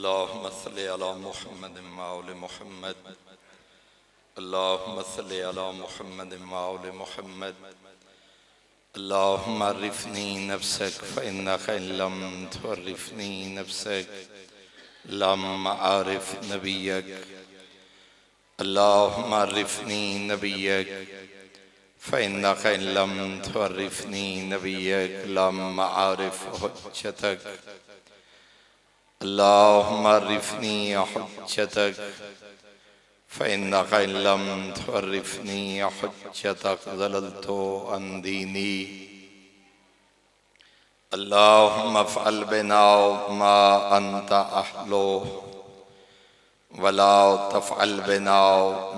अल्लाहुम्मा सल्लि अला मुहम्मद व आले मुहम्मद। अल्लाहुम्मा सल्लि अला मुहम्मद व आले मुहम्मद। अल्लाहुम्मा अरिफनी नफ्सक फ़इन्नका इन लम तुअर्रिफनी नफ्सक लम आरिफ नबियक। अल्लाहुम्मा अरिफनी नबियक फ़इन्नका इन लम तुअर्रिफनी नबियक लम आरिफ हुज्जतक। अल्लाहुम्मा अरिफनी हुज्जतक फ़इन्नका इन लम तुअर्रिफनी हुज्जतक ज़लल्तु अन दीनी। अल्लाहुम्मा फ़अल बिना मा अंत अहलो वला तफ़अल बिना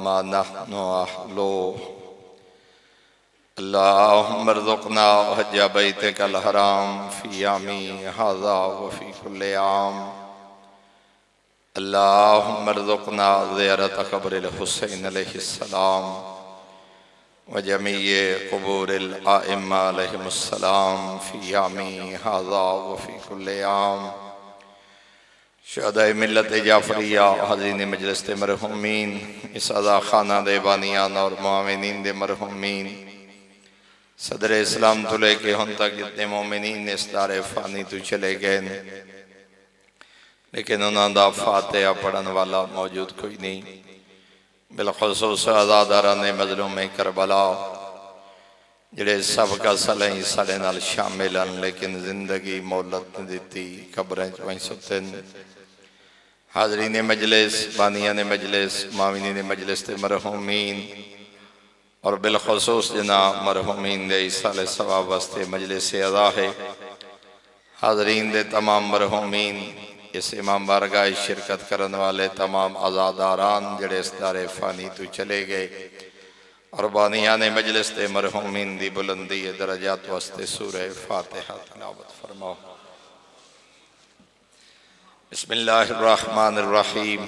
मा नहनु अहलो। अल्लाहुम्मा अर्ज़ुक़ना हज्ज बैतिकल हराम फ़ी आमी हाज़ा व फ़ी कुल्लि आम। अल्लाहुम्मा अर्ज़ुक़ना ज़ियारत क़ब्रिल हुसैन अलैहिस्सलाम व जमीए क़ुबूरिल आइम्मा अलैहिमुस्सलाम फ़ी आमी हाज़ा व फ़ी कुल्लि आम। शुहदाए मिल्लत जाफ़रिया हाज़रीन मजलिस दे मरहूमीन, इस अज़ा खाना दे बानियान और मुआविनीन दे मरहूमीन, सदर इस्लाम तो लेके हम तक जितने मोमिनीन इस दारे फ़ानी तो चले गए, लेकिन उन्होंने दा फातिहा पढ़न वाला मौजूद कोई नहीं। बिलख़ुसूस आज़ादाराने मज़लूम करबला जिहड़े सबका सलह साडे नाल शामिल हैं, लेकिन जिंदगी मोहलत नहीं दी, कब्रें च वहीं सुते। हाज़रीन मजलिस, बानियान मजलिस, माविनीन मजलिस ते मरहूमीन और बिलख़ुसूस जना मरहूमीन दे इसाले सवाब वास्ते मजलिस अज़ा है। हाज़रीन दे तमाम मरहूमीन, इस इमाम बारगाह शिरकत करने वाले तमाम आज़ादारान जिहड़े इस दारे फ़ानी तो चले गए, और बानियान मजलिस दे मरहूमीन दी बुलंदी दरजात वास्ते सूरह फ़ातिहा तिलावत फरमाओ। बिस्मिल्लाहिर्रहमानिर्रहीम।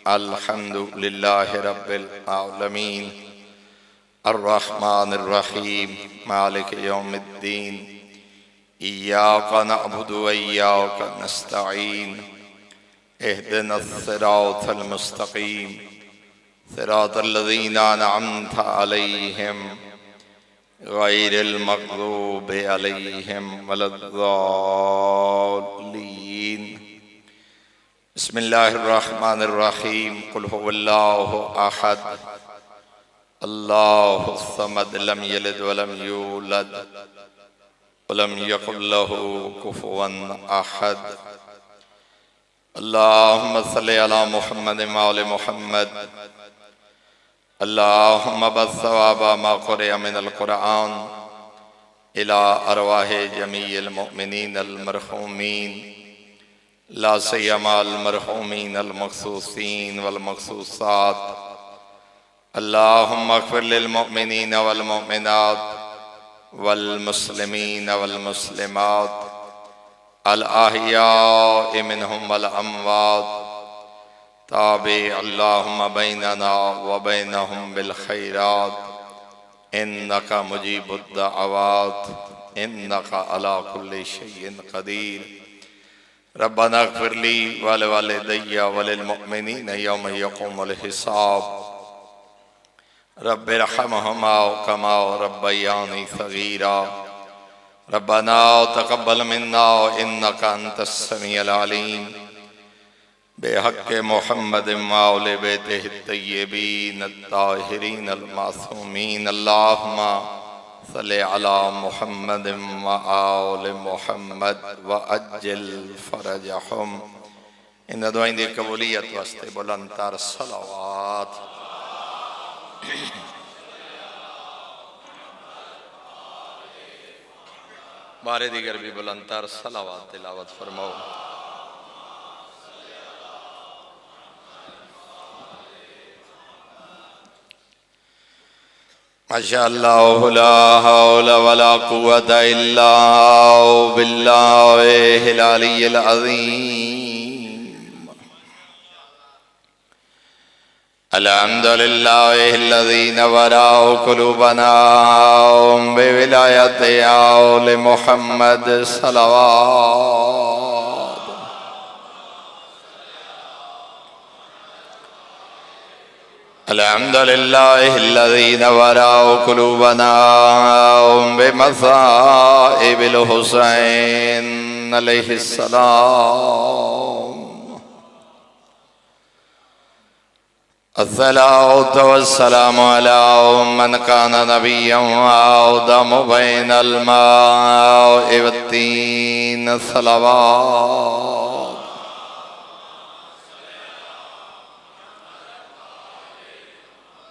अल्हम्दुलिल्लाहि रब्बिल आलमीन अर्रहमानिर्रहीम मालिक यौमिद्दीन। इय्याका नअबुदु व इय्याका नस्तईन। इहदिनस सिरातल मुस्तक़ीम सिरातल लज़ीना अनअमता अलैहिम गैरिल मग़ज़ूबि अलैहिम वलद्दाल्लीन। बिस्मिल्लाहिर्रहमानिर्रहीम। कुल हुवल्लाहु अहद अल्लाहुस समद लम यलिद वलम यूलद वलम यकुल लहू कुफुवन अहद। अल्लाहुम्मा सल्लि अला मुहम्मद व आले मुहम्मद। अल्लाहुम्मा बस्सवाबा मा क़ुरिअ मिनल क़ुरआन इला अरवाहि जमीइल मुमिनीन अल मरहूमीन ला सियमा अल मरहूमीन अल मख़सूसीन वल मख़सूसात। अल्लाहुम्मा अग़फ़िर लिल मुमिनीन वल मुमिनात वल मुस्लिमीन वल मुस्लिमात अल अहयाइ मिनहुम वल अमवात। ताबि अल्लाहुम्मा बैनना व बैनहुम बिल खैरात इन्नका मुजीबुद दअवात इन्नका अला कुल्लि शैइन क़दीर। रब्बना अग़फ़िर ली व लिवालिदैया व लिल मुमिनीन यौम यक़ूमुल हिसाब। रब्बिरहमहुमा कमा रब्बयानी सगीरा। रब्बना तक़ब्बल मिन्ना इन्नका अंतस समीउल अलीम। बेहक़्क़ि मुहम्मद व आले बैतिहि तय्यबीन अत्ताहिरीन अल मासूमीन। अल्लाहुम्मा सल्लि अला मुहम्मद व आले मुहम्मद व अज्जिल फ़रजहुम। इन दुआएं दी कबूलियत वास्ते बुलंद तर सलावत। बारे दीगर भी बुलंद तर सलावत तिलावत फरमाओ। माशाअल्लाह ला हौला वला कुव्वता इल्ला बिल्लाहिल अलिय्यिल अज़ीम। अल्हम्दुलिल्लाहिल्लज़ी नव्वरा क़ुलूबना बिविलायति आले मुहम्मद सल्लल्लाहु अल्हम्दुलिल्लाहिल्लज़ी नव्वरा क़ुलूबना बिमसाइबिल हुसैन अलैहिस्सलाम। अस्सलातु वस्सलामु अला मन काना नबिय्यन व आदमु बैनल माइ वत्तीन सलवात।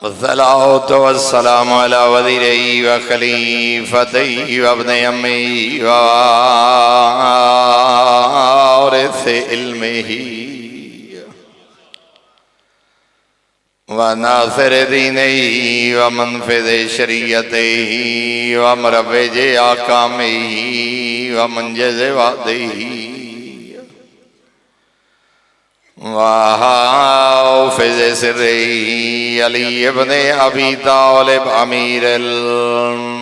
वस्सलातु वस्सलामु अला वज़ीरी व खलीफती व इब्ने अम्मी व वारिसे इल्मिही व नासिर दीनिही व मुनफ़िज़ शरीयतिही व मुरव्विज अहकामिही व मुंजिज़ वअदिही व हाफ़िज़ सिर्रिही अली इब्ने अबी तालिब अमीरुल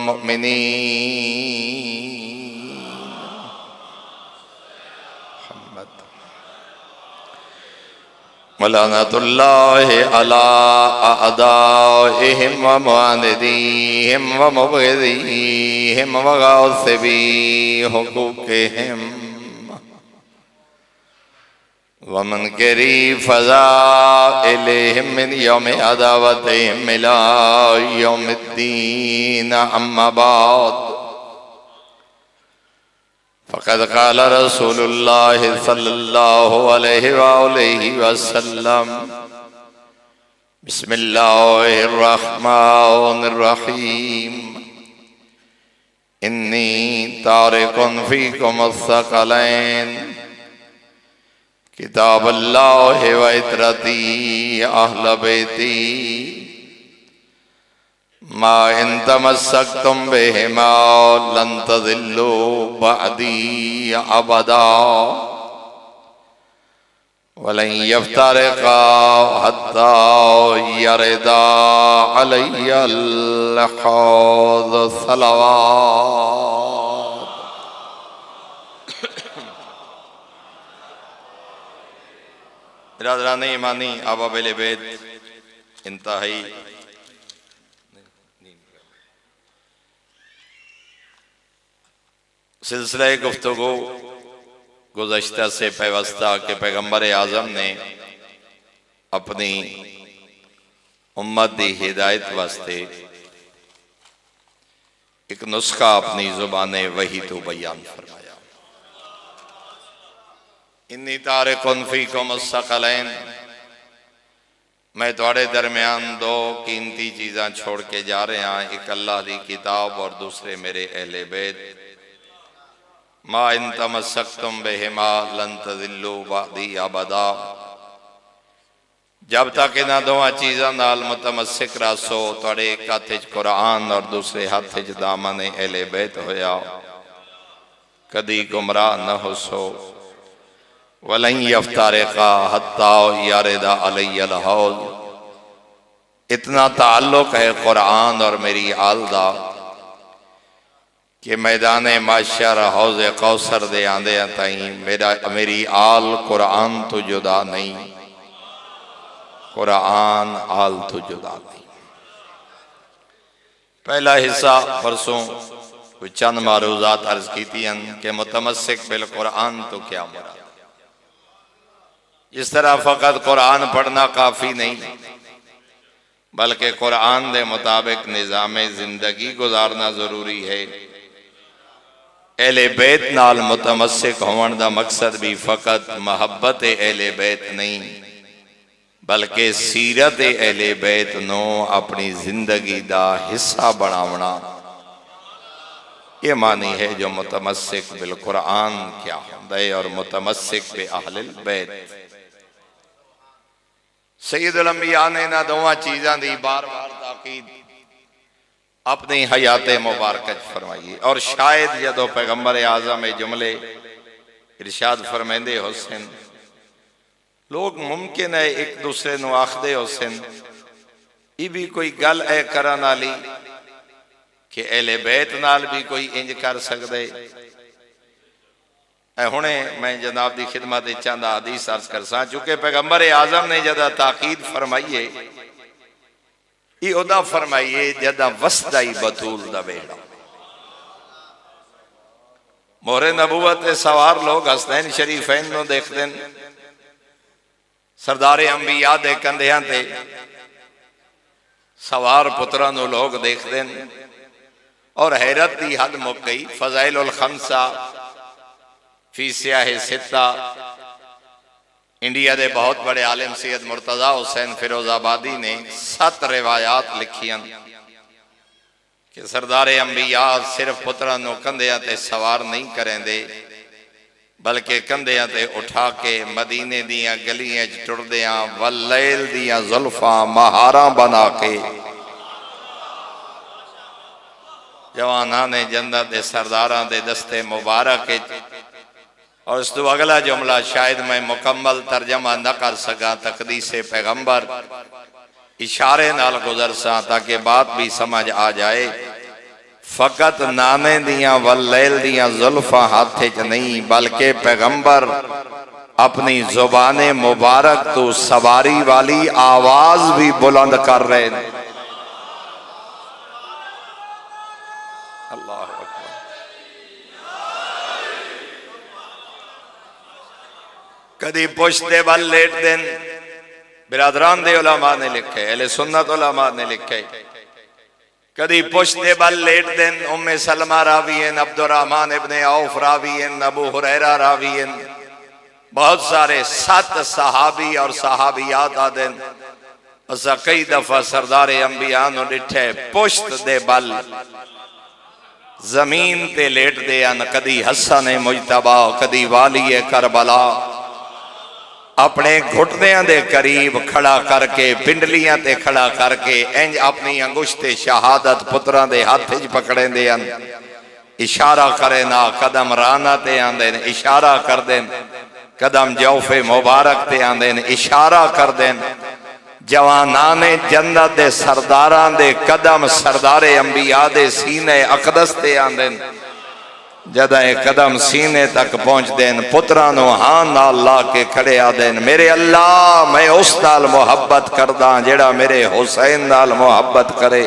मुमिनीन। लअनतुल्लाहि अला अअदाइहिम व मुआनिदीहिम व मुबग़िज़ीहिम व गासिबी हुक़ूक़िहिम व मुनकिरी फ़ज़ाइलिहिम मिन यौमि अदावतिहिम इला यौमिद्दीन। अम्मा बाद फ़क़द क़ाल रसूलुल्लाहि सल्लल्लाहु अलैहि वआलिहि वसल्लम बिस्मिल्लाहिर रहमानिर रहीम इन्नी तारिकुन फ़ीकुमुस सक़लैन किताबुल्लाहि व इतरती अहल बैती मा इन तमस्सकतुम बिहिमा लन तज़िल्लू बअदी अबदा वलन यफ्तरिक़ा हत्ता यरिदा अलैयल हौज़। सलवात। बिरादरान ईमानी अबाबिल बैत इंतहाई सिलसिला गुफ्तगू गुज़श्ता से पैवस्ता के पैगम्बर आज़म ने अपनी उम्मत की हिदायत वास्ते एक नुस्खा अपनी ज़ुबाने वही तो बयान फरमाया। इन्नी तारिकुन फ़ीकुमुस सक़लैन, मैं तुहाडे दरम्यान दो कीमती चीज़ां छोड़ के जा रहा, एक अल्लाह की किताब और दूसरे मेरे अहले बैत। मा इन तमस्सकतुम बिहिमा लन तज़िल्लू बअदी अबदा, जब तक इन्हां दोवां चीज़ां नाल मुतमस्सिक रहो, तुहाडे एक हथ च कुरान और दूसरे हाथ च दामन अहले बैत होया, कदी गुमराह न होसो। वलन यफ्तरिक़ा हत्ता यरिदा अलैयल हौज़, इतना ताल्लुक है कुरान और मेरी आल दा कि मैदान माशर हौज़ कौसर दे आंदे ताईं मेरी आल कुरान तो जुदा नहीं, कुरान आल तो जुदा नहीं। पहला हिस्सा परसों कुछ चंद मारूज़ात अर्ज की कि मुतमस्सिक बिल कुरान तो क्या मुराद। इस तरह फ़कत कुरान पढ़ना काफ़ी नहीं, बल्कि कुरान के मुताबिक निज़ाम जिंदगी गुजारना जरूरी है। अहले बैत नाल मुतमस्सिक होने का मकसद भी फ़कत महब्बत अहले बैत नहीं, बल्कि सीरत अहले बैत नो अपनी जिंदगी का हिस्सा बनावना, ये मानी है जो मुतमस्सिक बिल कुरान क्या होता है और मुतमस्सिक बे अहलिल बैत। सैयदुल अंबिया ने इन्हां दोवां चीज़ां दी बार बार ताकीद अपनी हयात मुबारक फरमाई। और शायद जदों पैगंबर आज़म जुमले इरशाद फरमाइंदे हुसैन, लोग मुमकिन है एक दूसरे नूं आखदे हुसैन, ये भी कोई गल है करन वाली कि अहले बैत नाल भी कोई इंज कर सकदे। हुणे मैं जनाब की खिदमत चंद हदीस अर्ज कर सा, चूंकि पैगंबर आज़म ने जदा ताकीद फरमाई है ये उदा फरमाइए जदा वसदा ही बतूल दा बेड़ा। मोहरे नबूवत सवार लोग हसनैन शरीफैन नूं देखते हैं, सरदारे अंबिया दे कंधियां ते सवार पुत्रां नूं लोग देखते हैं और हैरत की हद मुक गई। फज़ाइलुल खम्सा फी सियाह सित्ता, इंडिया के बहुत बड़े आलिम सैयद मुर्तजा हुसैन फिरोजाबादी ने 7 रिवायात लिखियां कि सरदारे अंबिया सिर्फ पुत्रां नूं कंधियां ते सवार नहीं करेंदे, बल्कि कंधियां ते उठा के मदीने दियां गलियां च टुरदियां वल्लैल दियां जुल्फां महारां बना के जवाना ने जन्नत दे सरदारां दे दस्ते मुबारक। और उस तो अगला जुमला शायद मैं मुकम्मल तर्जमा न कर सका, तकदीसे पैगंबर इशारे नाल गुजर सा ताकि बात भी समझ आ जाए। फकत नाने दियां वल्लैल दियां जुल्फां हाथे च नहीं, बल्कि पैगंबर अपनी जुबाने मुबारक तो सवारी वाली आवाज भी बुलंद कर रहे हैं। अल्लाह अकबर। कदी पुश्ते बल लेट देन, बिरादरान दे उलमा ने लिखे, अहले सुन्नत उलमा ने लिखे। कदी पुश्ते बल लेट देन, उम्मे सलमा रावीन, अब्दुर्रहमान इब्ने औफ रावीन, अबू हुरैरा रावीन, बहुत सारे 7 सहाबी और सहाबियात आदेन। असा कई दफा सरदारे अंबिया नु डिठे पुश्त दे बल जमीन ते लेट दे अन। कदी हसन मुजतबा, कदी वाली करबला अपने घुटनियां दे करीब खड़ा करके, पिंडलियां ते खड़ा करके इंज अपनी अंगुश्ते शहादत पुत्रां दे हाथ च पकड़े दे अन। इशारा करे ना, कदम राना ते आंदे ने, इशारा कर देन, कदम जौफे मुबारक ते आंदे ने, इशारा कर देन। जवानाने जन्नत दे सरदारां दे कदम सरदारे अंबिया दे सीने अकदस ते आंदे ने। जदा कदम सीने तक पहुंच देन, पुत्रां नूं हां नाल ला के खड़े आ देन, मेरे अल्लाह मैं उस नाल मुहब्बत करदा जेड़ा मेरे हुसैन नाल मुहब्बत करे।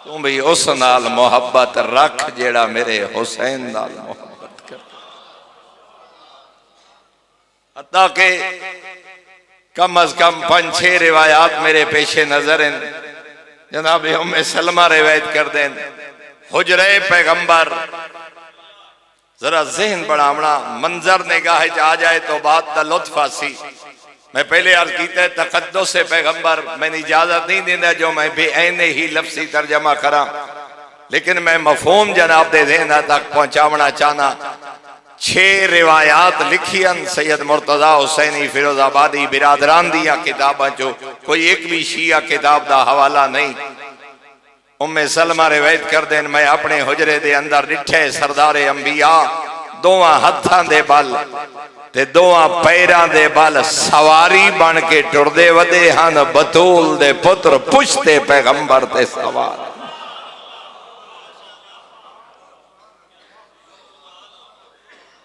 तू भी उस नाल मुहब्बत रख जेड़ा मेरे हुसैन नाल मुहब्बत करे। हत्ता के कम अज कम 5-6 रिवायात मेरे पेशे नजर हैं। जनाब उम्मे सलमा रिवायत कर दें, हुजरे पैगंबर, जरा जहन बढ़ावना, मंजर निगाह आ जाए तो बात का लुत्फ आसी। मैं पहले अर्ज किया तकद्दुस से पैगंबर मैंने इजाजत नहीं देना जो मैं बेऐने ही लफ्सी तर्जमा करा, लेकिन मैं मफहूम जनाब दे देना तक पहुंचावना चाहना। 6 रिवायात लिखियन सैयद मुर्तजा हुसैनी फिरोजाबादी बिरादरान दिया किताबां चो, कोई एक भी शिया किताब का हवाला नहीं। उम्मे सलमा रिवायत कर देन, मैं अपने हुजरे दे अंदर डिठे सरदारे अंबिया दोवां हत्थां दे बल ते दोवां पैरां दे बल सवारी बन के टुरदे वदे हन। बतूल दे पुत्र पुछते पैगंबर ते सवार।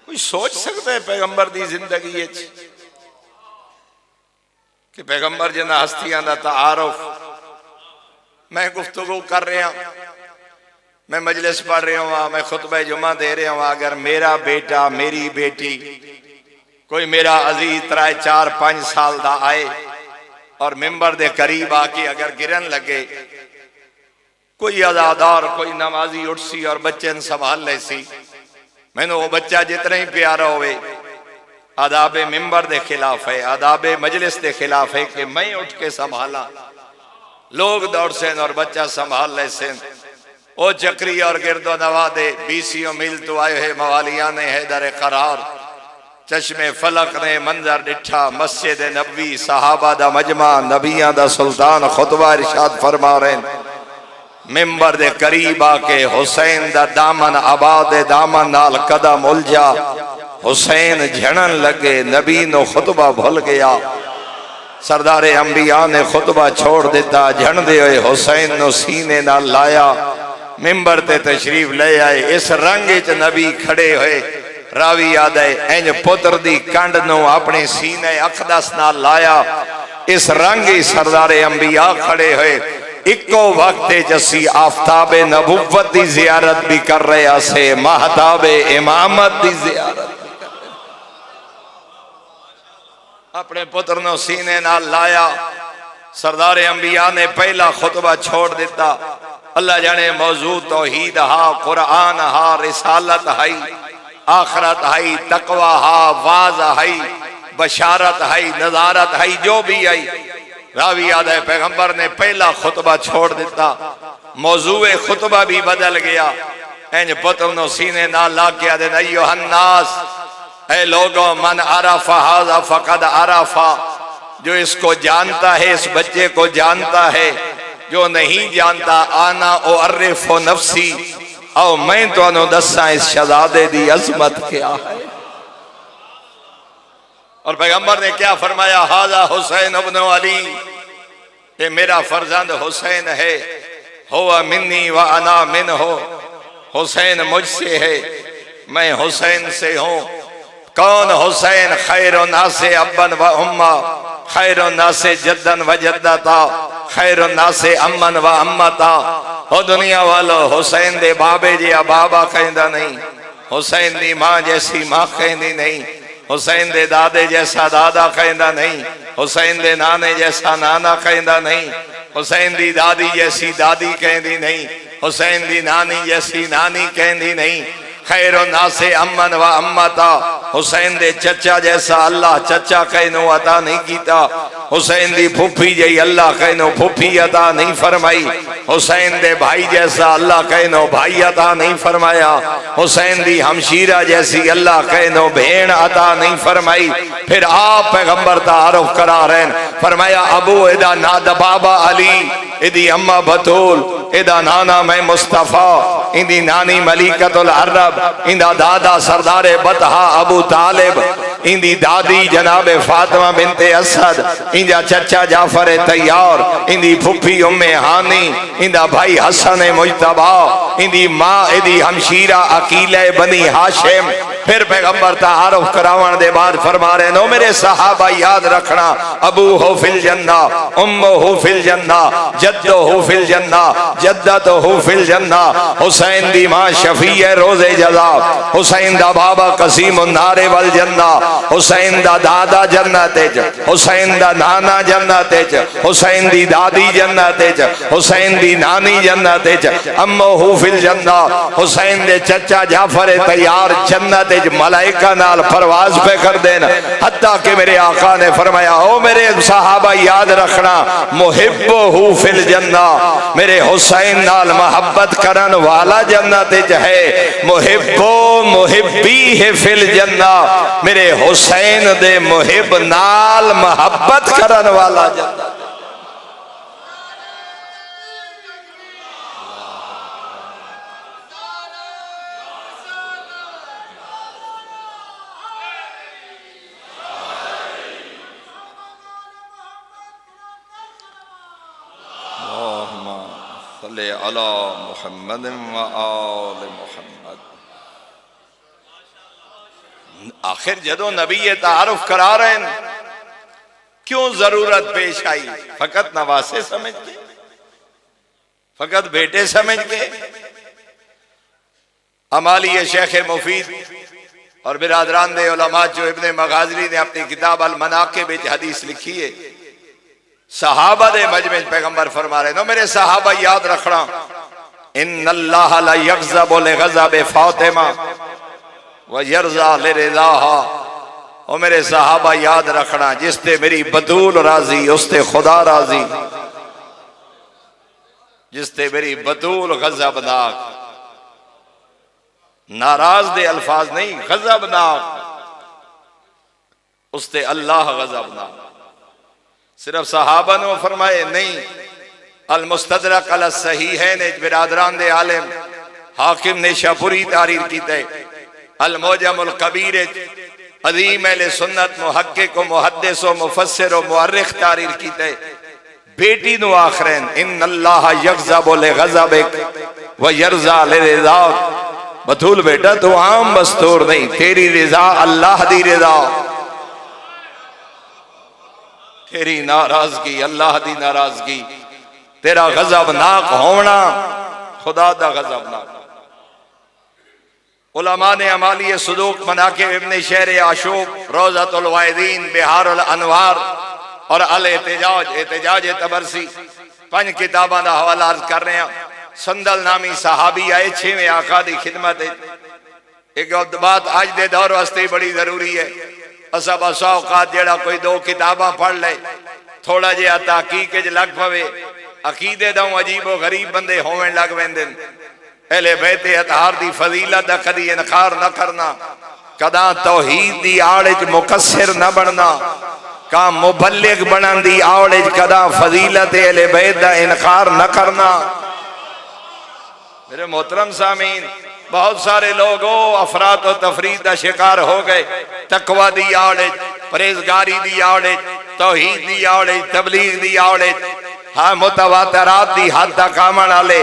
कोई सोच सकता है पैगंबर दी जिंदगी कि पैगंबर जिन्हां हस्तियां दा तारुफ मैं गुफ्तगू कर रहा, मैं मजलिस पढ़ रहा हूँ, मैं खुतबा जुमा दे रहा हूँ। अगर मेरा बेटा मेरी बेटी कोई मेरा अजीज 3-4-5 साल दा आए और मिंबर दे करीब आके अगर गिरन लगे, कोई अजादार कोई नमाजी उठसी और बच्चे ने संभाल ले सी, मैनू वो बच्चा जितना ही प्यारा होवे आदाबे मिंबर दे खिलाफ है, आदाबे मजलिस दे खिलाफ है कि मैं उठ के संभाला। लोग दौड़ से और बच्चा संभाल ले से। ओ चक्री और गिरदो नवा दे 20 मील तो आए है मवालिया ने हैदर करार। चश्मे फलक ने मंजर डिठा, मस्जिद नबी सहाबा दा मजमा, नबियां दा सुल्तान खुतबा इरशाद फरमा रहे। मिंबर दे करीब आके हुसैन दा दामन आबाद दामन नाल कदम उलझा, हुसैन झड़न लगे, नबी नो खुतबा भूल गया। सरदारे अंबिया ने खुतबा छोड़ दिता, झड़दे हुए हुसैन नो सीने नाल लाया, मिंबर ते तशरीफ ले आए। इस रंग च नबी खड़े हुए, रावी याद है इंज पुत्र दी कंड नो अपने सीने अकदस नाल लाया। इस रंग ही सरदारे अंबिया खड़े हुए इको वक्त जसी आफ्ताबे नबुव्वत दी जियारत भी कर रहे से महताबे इमामत दी जियारत अपने पुत्र नो सीने नाल लाया। सरदारे अंबिया ने पहला खुतबा छोड़ दिता। अल्लाह जाने मौजू तौहीद हा, कुरान हा, रिसालत हाई, आखरत हाई, तकवा हा, वाज हाई, बशारत हाई, नजारत हाई, जो भी आई। रावी याद है पैगंबर ने पहला खुतबा छोड़ दिता, मौजूए खुतबा भी बदल गया। इंज पुत्र नो सीने ना ला के आदे अय्युहन्नास, ऐ लोगों, मन अरफा हाज़ा फकद अरफा, जो इसको जानता है इस बच्चे को जानता है, जो नहीं जानता आना ओ अर्रिफो नफ्सी, आओ मैं तो दसा इस शहजादे दी अजमत क्या है। और पैगंबर ने क्या फरमाया, हाजा हुसैन इब्न अली, ये मेरा फर्जंद हुसैन है, हुवा मिन्नी व अना मिन हो, हुसैन मुझसे है, मैं हुसैन से हूँ। कौन हुसैन? खैर नासे अब्बन व उम्मा, खैर नासे जद्दन व जद्दता, खैर नासे अम्मन व अम्मता। हो दुनिया वालों, हुसैन दे बाबे जी बाबा कहंदा नहीं, हुसैन दी मां जैसी मां कहंदी नहीं, हुसैन दे दादे जैसा दादा कहंदा नहीं, हुसैन दे नाने जैसा नाना कहंदा नहीं, हुसैन दी दादी जैसी दादी कहंदी नहीं, हुसैन दी नानी जैसी नानी कहंदी नहीं। खैरो नासे अम्मन व अम्मता, हुसैन दे चचा जैसा अल्लाह चचा कहनो अता नहीं कीता, हुसैन दी फुफी जई अल्लाह कहनो फुफी अता नहीं फरमाई, हुसैन दे भाई जैसा अल्लाह कहनो भाई अता नहीं फरमाया, हुसैन दी हमशीरा जैसी अल्लाह कहनो भेण अता नहीं फरमाई। फिर आप पैगंबर तारुफ करा रहे, फरमाया अबू इदा नाद बाबा अली, इदी अम्मा बतूल, इदा नाना मैं मुस्तफा, इंदी नानी मलिकतुल अरब, इंदा दादा सरदारे बतहा अबू तालिब, इंदी दादी जनाबे फातिमा बिनते असद, इंदा चचा जाफर तैयार, इंदी फुफी उम्मे हानी, इंदा भाई हसन मुजतबा, इंदी माँ इदी हमशीरा अकीले बनी हाशिम। फिर पैगंबर तारुफ करावन दे बाद फरमा रहे नो मेरे सहाबा याद रखना, अबू हो फिल जन्ना, उम्मो हो फिल जन्ना, जद्दो हो फिल जन्ना, जद्दत हो फिल जन्ना। हुसैन दी मां शफी है रोजे जजा, हुसैन दा बाबा कसीम नारे वल जन्ना, हुसैन दा दादा जन्नत च, हुसैन दा नाना जन्नत च, हुसैन दी दादी जन्नत च, हुसैन दी नानी जन्नत च, अम्मो हो फिल जन्ना। हुसैन दे चचा जाफर तैयार जन्नत मलाइका नाल परवाज पे कर देना। हत्ता के मेरे आका ने फरमाया ओ मेरे सहाबा याद रखना, मुहिब्बो हु फिल जन्ना, मेरे हुसैन नाल मोहब्बत करन वाला जन्नत च है, मुहिब्बो मुहिब्बी है फिल जन्ना, मेरे हुसैन दे मुहिब नाल मोहब्बत करन वाला जन्नत। अला मुहम्मद व आल मुहम्मद। आखिर जदों नबी ये तारुफ करा रहे हैं, क्यों जरूरत पेश आई? फकत नवासे समझ के, फकत बेटे समझ के। अमाली शेख मुफीद और बिरादरान दे उलमा जो इब्ने मगाजरी ने अपनी किताब अल मनाकिब में हदीस लिखी है, सहाबा दे मजमे पैगंबर फरमा रहे नो मेरे सहाबा याद रखना, इन्नल्लाह ला यग़ज़बु लिग़ज़बि फातिमा व यरज़ा लिरिज़ाहा। ओ मेरे सहाबा याद रखना, जिसते मेरी बतूल राजी उसते खुदा राजी, जिसते मेरी बतूल गज़बनाक, नाराज दे अल्फाज नहीं, गज़बनाक, उसते अल्लाह गज़बनाक। सिर्फ सहाबा ने फरमाए नहीं, अल मुस्तदरक अल सहीहैन बिरादरान दे आलिम हाकिम ने शाहपुरी तारीर की थे, अल मोजमुल कबीर अजीम अहले सुन्नत मुहक्किक व मुहद्दिस व मुफस्सिर व मुअर्रिख तारीर की थे। बेटी नु आखरन इन्नल्लाह यग़ज़बु लिग़ज़बिक व यरज़ा लिरिज़ाक। बतूल बेटा तू आम बस्तूर नहीं, तेरी रिजा अल्लाह दी रिजा। तेरी नाराजगी अल्लाह दी नाराजगी, तेरा गजबनाक होना खुदा दा गजबनाक। उलमा ने अमाली सदूक मनाकिब इब्न शहर आशूब, रोज़तुल वाइदीन, बिहारुल अनवार और अल एहतिजाज, एहतिजाज तबरसी 5 किताबां दा हवाला अर्ज कर रहे हैं। संदल नामी सहाबी आए 6वें आका दी खिदमत। एक बात अज दे दौर वास्ते बड़ी जरूरी है। असा बस औकात जेड़ा कोई 2 किताबां पढ़ ले, थोड़ा जिहा तहकीक च लग पवे, अकीदे दा अजीबो गरीब बंदे होवन लग वेंदे। अहले बैत अतहार दी फजीलत दा कदी इनकार न करना, कदा तौहीद दी आड़ च मुकस्सिर न बनना, का मुबल्लिग बनन दी आड़ च कदा फजीलत अहले बैत दा इनकार न करना। मेरे मोहतरम सामीन, बहुत सारे लोग अफरात और तफरीद का शिकार हो गए। तकवा दी आड़, परहेजगारी दी आड़, तौहीद दी आड़, तबलीग दी आड़, हाँ मुतवातरात दी हद तक आमन वाले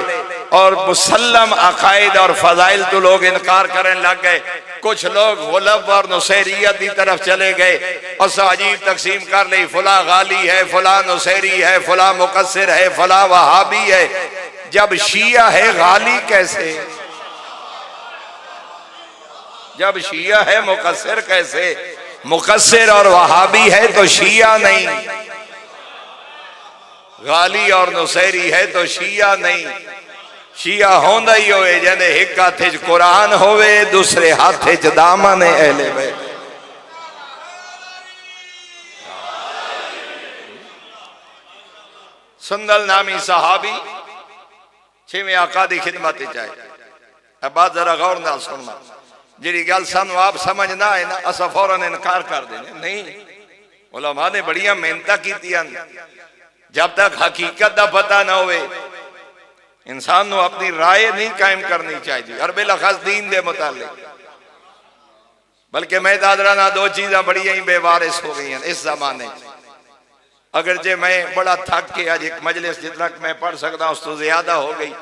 और मुसल्लम अकायद और फजाइल तो लोग इनकार करने लग गए। कुछ लोग गुलब और नुसैरियत की तरफ चले गए और अजीब तकसीम कर ली, फुला गाली है, फुला नुसैरी है, फुला मुकस्सिर है, फुला वहाबी है। जब शिया है गाली कैसे, जब शिया है मुकस्सिर कैसे? मुकस्सिर और वहाबी है तो शिया नहीं, गाली और नुसैरी है तो शिया नहीं। शिया होंदा ही होए जिहदे एक हाथ च कुरान होवे, दूसरे हाथ च दामन अहले बैत। संदल नामी सहाबी 6वें आका दी खिदमत च आए। अब बात जरा गौर नाल सुनना, जी गल सानू आप समझ ना आए ना असा फौरन इनकार कर देने नहीं। उलमा ने बड़िया मेहनत कीतियां। जब तक हकीकत का पता ना होवे इंसान को अपनी राय नहीं कायम करनी चाहिए, और बिलखास दीन दे मुतालिक। बल्कि मैं दादरा ना 2 चीज़ा बड़िया ही बेवारिस हो गई इस जमाने। अगर जे मैं बड़ा थक के आज एक मजलिस जितना मैं पढ़ सकता उस तो ज्यादा हो गई,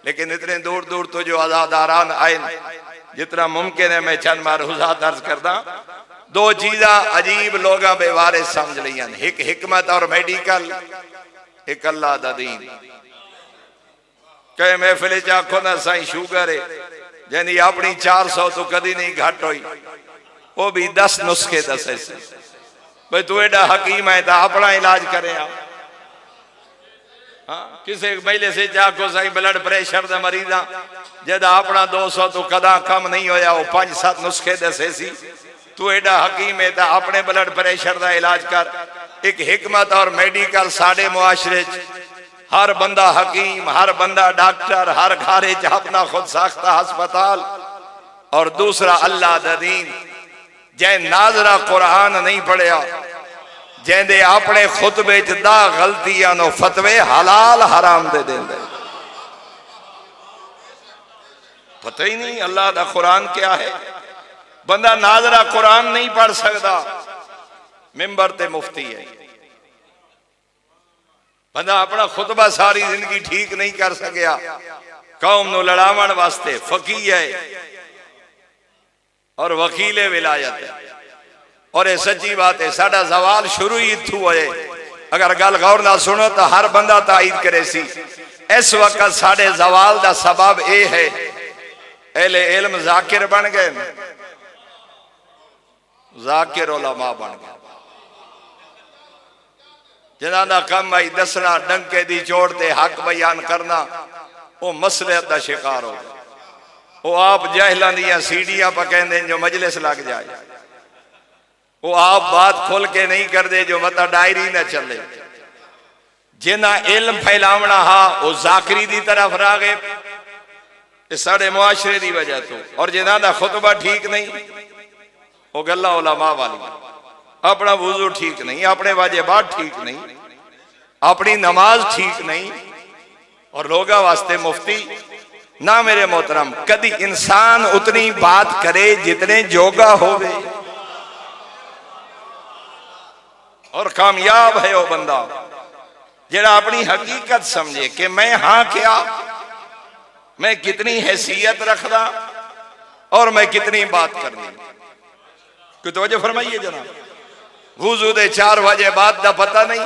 लेकिन इतने दूर दूर तो जो आजादारान आए जितना मुमकिन है मैं चंद मारूजात अर्ज करदा। 2 चीज़ा अजीब लोग बेवारिस समझ लिया, एक हिकमत और मेडिकल, एक अल्लाह दा दीन। कई महफिल च आखो ना साईं शुगर है, जैनी अपनी 400 तो कदी नहीं घट हुई, वो भी 10 नुस्खे दसे भाई तू एडा हकीम है तो अपना इलाज करे। हाँ किसी महिला से आखो साईं ब्लड प्रेशर का मरीज हाँ, जदा अपना 200 तो कदा कम नहीं होया, वो 5-7 नुस्खे दसे सी। तू एडा हकीम है तो अपने ब्लड प्रेशर का इलाज कर। एक हिकमत और मेडिकल साडे मुआशरे हर बंदा हकीम, हर बंदा डॉक्टर, हर घर अपना खुद साख्ता हस्पताल। और दूसरा अल्लाह दा दीन, जै नाजरा कुरान नहीं पढ़िया, जेंदे अपने खुतबे च दा गलतियां नो फतवे हलाल हराम दे देंदे। पता ही नहीं अल्लाह दा कुरान क्या है। बंदा नाजरा कुरान नहीं पढ़ सकता, मिंबर ते मुफ्ती है। बंदा अपना खुतबा सारी जिंदगी ठीक नहीं कर सकिया, कौम नो लड़ावन वास्ते फकी है और वकीले विलायत है। और ये सच्ची बात है, साडा सवाल शुरू ही इत्थू होए। अगर गल गौर ना सुनो तो हर बंदा ताईद करे सी। इस वक्त साडे सवाल का सबब यह है, अहले इल्म जाकिर बन गए, जाकिर उलमा बन गए, जिन्हां दा कम आई दसना, डंके दी चोट ते हक बयान करना, वो मसलियत का शिकार हो गए। वो आप जाहिलां दियां सीढ़ियां पकड़ते जो मजलिस लग जाए, वो आप बात खोल के नहीं करते जो मता डायरी न चले। जिन्हां इल्म फैलावना हा वो जाकरी दी तरफ रह गए, साढ़े मुआशरे की वजह तो। और जिन्हां दा खुतबा ठीक नहीं, वो गल्लां उलमा वाली, अपना वुजू ठीक नहीं, अपने वाजिबात ठीक नहीं, अपनी नमाज ठीक नहीं, और लोगों वास्ते मुफ्ती ना। मेरे मोहतरम, कदी इंसान उतनी बात करे जितने जोगा होवे, और कामयाब है वो बंदा जेड़ा अपनी हकीकत समझे कि मैं हाँ क्या, मैं कितनी हैसियत रखदा और मैं कितनी बात करनी। तो तवज्जो फरमाइए जनाब। वुजू दे 4 बजे बाद दा पता नहीं,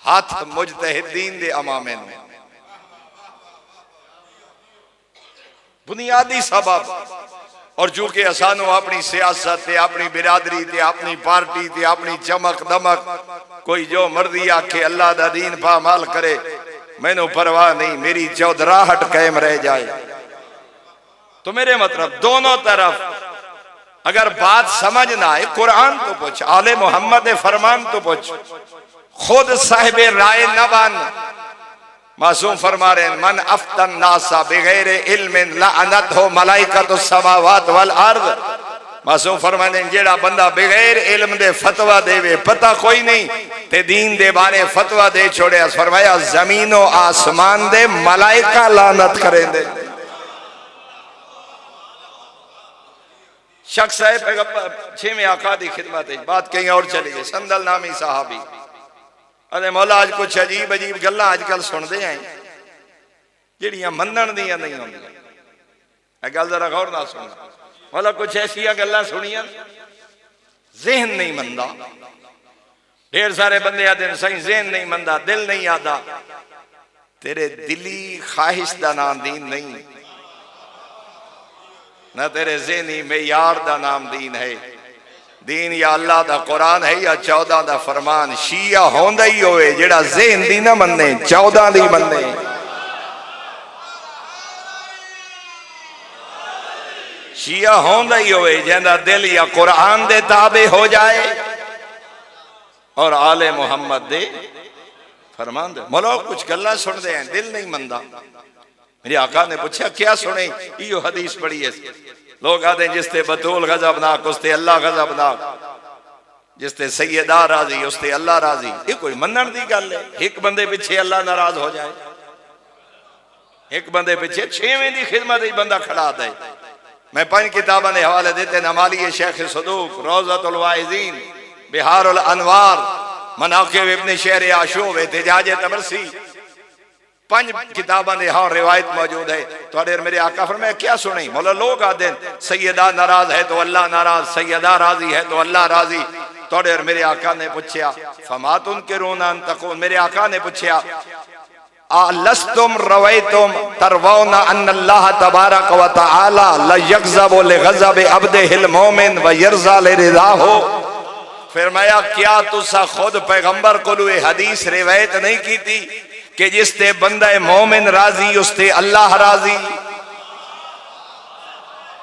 हाथ मुजतहिदीन दे अमामे ने। बुनियादी सबब। और चूंकि असानू अपनी सियासत ते अपनी बिरादरी ते अपनी पार्टी ते अपनी चमक दमक कोई जो मर्जी आखे अल्लाह दा दीन पामाल करे, मैनू परवाह नहीं, मेरी चौधराहट कायम रह जाए। तो मेरे मतलब दोनों तरफ अगर बात समझ ना आए, कुरान तो पूछ, आले मोहम्मद फरमान तो पूछ, खुद साहिबे राय न बन। मासूम फरमा रहे हैं, मन अफ्तन नासा बगैर इल्मिन लअनतहु मलाइकतुस समावात वल अर्द। मासूम फरमाने जेड़ा बंदा बगैर इल्म दे फतवा देवे, पता कोई नहीं ते दीन दे बारे फतवा दे छोड़े, फरमाया जमीनो आसमान दे मलाइका लानत करेंदे। शख्स है पैगंबर 6वें आका दी खिदमत है, बात कहीं और चली गई। संदल नामी साहबी, अरे मौला अज कुछ अजीब अजीब गल्लां अजकल सुनते हैं जिहड़ियां मनण दियां नहीं होंदियां। गल जरा गौर नाल सुनना। मौला कुछ ऐसियां गल्लां सुनियां ज़हन नहीं मनदा। ढेर सारे बंदे आते सही ज़हन नहीं मनदा, दिल नहीं आता। तेरे दिली ख्वाहिश दा नाम दीन नहीं, ना तेरे ज़हनी मेयार दा नाम दीन है। दीन या अल्लाह दा कुरान है या 14 दा फरमान। शिया होंदा ही होवे जेड़ा ज़हन दी ना मन्ने, 14 दी मन्ने। शिया होंदा ही होवे जेंदा दिल या कुरान दे ताबे हो जाए और आले मोहम्मद दे फरमान दे। मौला कुछ गल्लां सुनदे हैं, दिल नहीं मनदा। मेरे आका ने पूछा क्या सुने? इहो हदीस पढ़ी है। लोग आते जिसते बतूल गजबनाक उसते अल्लाह गजबनाक, जिसते सैयदा राजी उसते अल्लाह राजी। ये कोई मनण दी गल है? एक बंदे पिछे अल्लाह नाराज हो जाए, एक बंदे पिछे 6वें दी खिदमत बंदा खड़ा दे। मैं 5 किताबों के हवाले देते न, माली शेख सदूक, रोज़तुल वाइज़ीन, बिहारुल अनवार, मनाक़िब इब्न शहर आशूब, एहतिजाज तबरसी, 5 किताबों ने हाँ रिवायत मौजूद है। थोड़े मेरे आका फरमाया क्या सुनी? मौला लोग आते सैयदा नाराज है तो अल्लाह नाराज, सैयदा राजी है तो अल्लाह राजी। थोड़े मेरे आका ने पूछा फमातुन के रोना तकून, मेरे आका ने पूछा लस्तुम रवैतुम तरवौना अन्नल्लाह तबारक व तआला ला यग़ज़बु लिग़ज़बि अब्दिहिल मोमिन व यरज़ा लिरिज़ाहु। फरमाया क्या तुसा खुद पैगंबर को हदीस रिवायत नहीं की थी कि जिसते बंदा मोमिन राजी उसते अल्लाह राजी,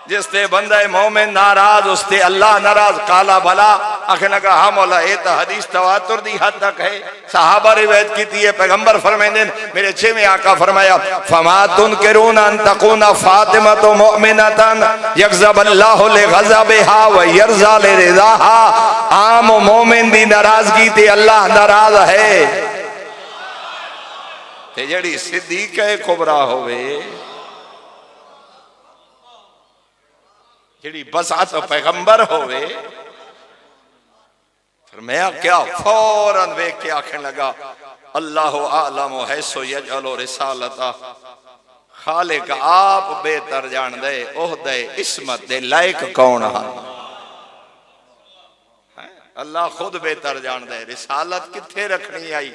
जिसते बंदा मोमिन नाराज उसते अल्लाह नाराज। काला भला आखिर लगा हाँ मौला ये तो हदीस तवातुर दी हद तक है, सहाबा रिवायत की थी। पैगंबर फरमाते मेरे 6वें आका फरमाया फमा तुनकिरून अन तकूना फातिमतु मुमिनतन यग़ज़बुल्लाहु लिग़ज़बिहा व यरज़ा लिरिज़ाहा। आम मोमिन दी नाराजगी ते अल्लाह नाराज है। ते जड़ी सिद्दीक़ कुबरा होवे, जड़ी बसात पैगंबर होवे, फरमाया क्या फौरन वेख के आखने लगा अल्लाह आलम हैसो यजअलु रिसालता। खालिक आप बेहतर जान दे ओहदे इस्मत दे लायक कौन है। अल्लाह खुद बेहतर जान दे रिसालत किथे रखनी आई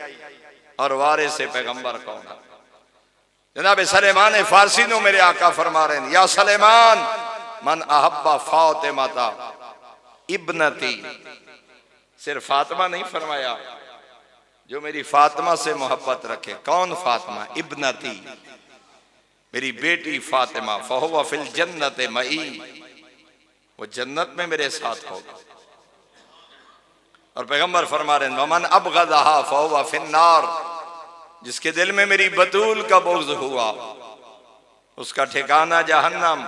और वारिस से पैगंबर कौन है। जनाब सलेमान फारसी नो मेरे आका फरमा रहे हैं या सलेमान मन अहब्बा फातिमा इब्नती। सिर्फ फातिमा नहीं फरमाया, जो मेरी फातिमा से मोहब्बत रखे। कौन फातिमा? इब्नती, मेरी बेटी फातिमा। फहुवा फिल जन्नत मई, वो जन्नत में मेरे साथ होगा। और पैगंबर फरमा रहे हैं वमन अबग़ज़हा फहुवा फिन्नार, जिसके दिल में मेरी बतूल का बुग़्ज़ हुआ उसका ठिकाना जहन्नम।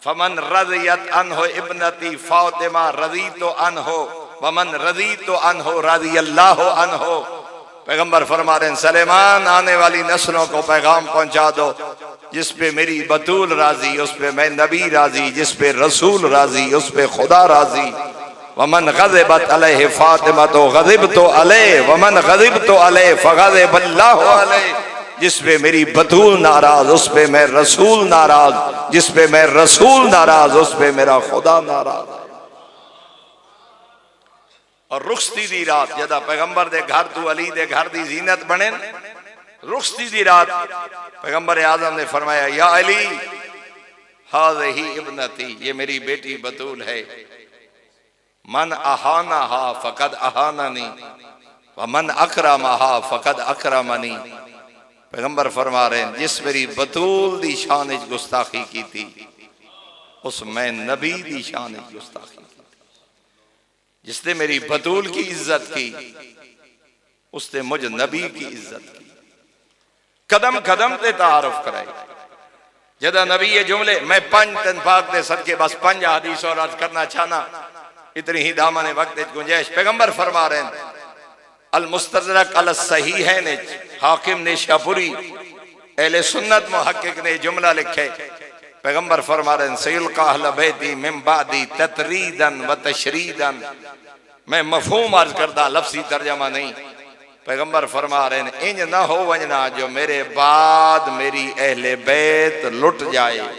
फमन रज़ियत अन्हु इब्नती फातिमा रज़ीतु अन्हु वमन रज़ीतु अन्हु रज़ियल्लाहु अन्हु। पैगंबर फरमा रहे हैं सलेमान आने वाली नस्लों को पैगाम पहुंचा दो, जिस पे मेरी बतूल राजी उस पे मैं नबी राजी, जिस पे रसूल राजी उस पे खुदा राजी। वमन ग़ज़िबत अलैहि फातिमतु ग़ज़िबतु अलैहि वमन ग़ज़िबतु अलैहि फ़ग़ज़िबल्लाहु अलैहि। जिस पे मेरी बतूल नाराज उस पे मैं रसूल नाराज, जिस पे मैं रसूल नाराज उस पे मेरा खुदा नाराज। और रुखसती दी रात जदा पैगंबर दे घर तू अली दे घर दी जीनत बने, रुखसती दी रात पैगंबर आजम ने फरमाया या अली हाज़िही इब्नती, ये मेरी बेटी बतूल है, मन अहाना हा फकद अहानानी व मन अकरमहा फकद अकरमनी। पैगंबर फरमा रहे हैं जिस मेरी बतूल दी शान विच गुस्ताखी की थी उस मैं नबी दी शान विच गुस्ताखी की, जिसने मेरी बतूल की इज्जत की उसने मुझ नबी की इज्जत की। कदम कदम ते तारुफ कराए जदा नबी ये जुमले मैं पंज तन पाक दे सदके बस पंज हदीस और अर्ज करना चाहना, इतनी ही दामन वक्त गुंजाइश। पैगंबर फरमा रहे हैं अल मुस्तदरक अल सहीहैन हाकिम ने शाहपुरी अहले सुन्नत मुहक्किक ने जुमला लिखे। पैगंबर फरमा रहे हैं सयुल्का अहल बैती मिन बादी ततरीदन व तशरीदन, मैं मफहूम अर्ज करदा लफ्जी तर्जमा नहीं। पैगंबर फरमा रहे हैं इंज ना हो वजना जो मेरे बाद मेरी अहले बैत लुट जाए,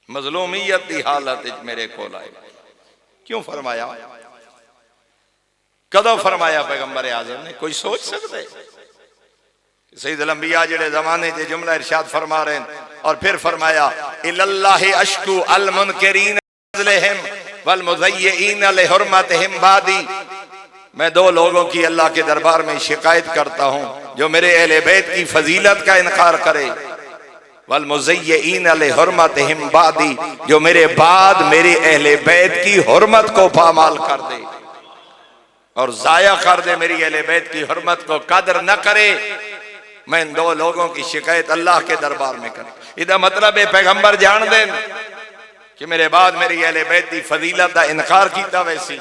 मजलूमियत की हालत मेरे को आए। क्यों फरमाया, कदों फरमाया पैगंबर आजम ने, कोई सोच सकते? सैयदुल अंबिया जेड़े जमाने से जुमला इरशाद फरमा रहे हैं। और फिर फरमाया इल्लल्लाहि अश्कु अल मुनकिरीन अज़लहिम वल मुज़य्यीन लिहुरमतिहिम बादी, मैं दो लोगों की अल्लाह के दरबार में शिकायत करता हूं जो मेरे अहले बैत की फजीलत का इनकार करे, वल मुज़य्यीन लिहुरमतिहिम बादी, जो मेरे बाद मेरे अहले बैत की हुर्मत को पामाल कर दे और जाया कर दे, मेरी अहले बैत की हुर्मत को कदर न करे, मैं इन दो लोगों की शिकायत अल्लाह के दरबार में करूं। इदा मतलब है पैगंबर जान देन कि मेरे बाद मेरी अहले बैत की फजीलत का इनकार किया वैसी,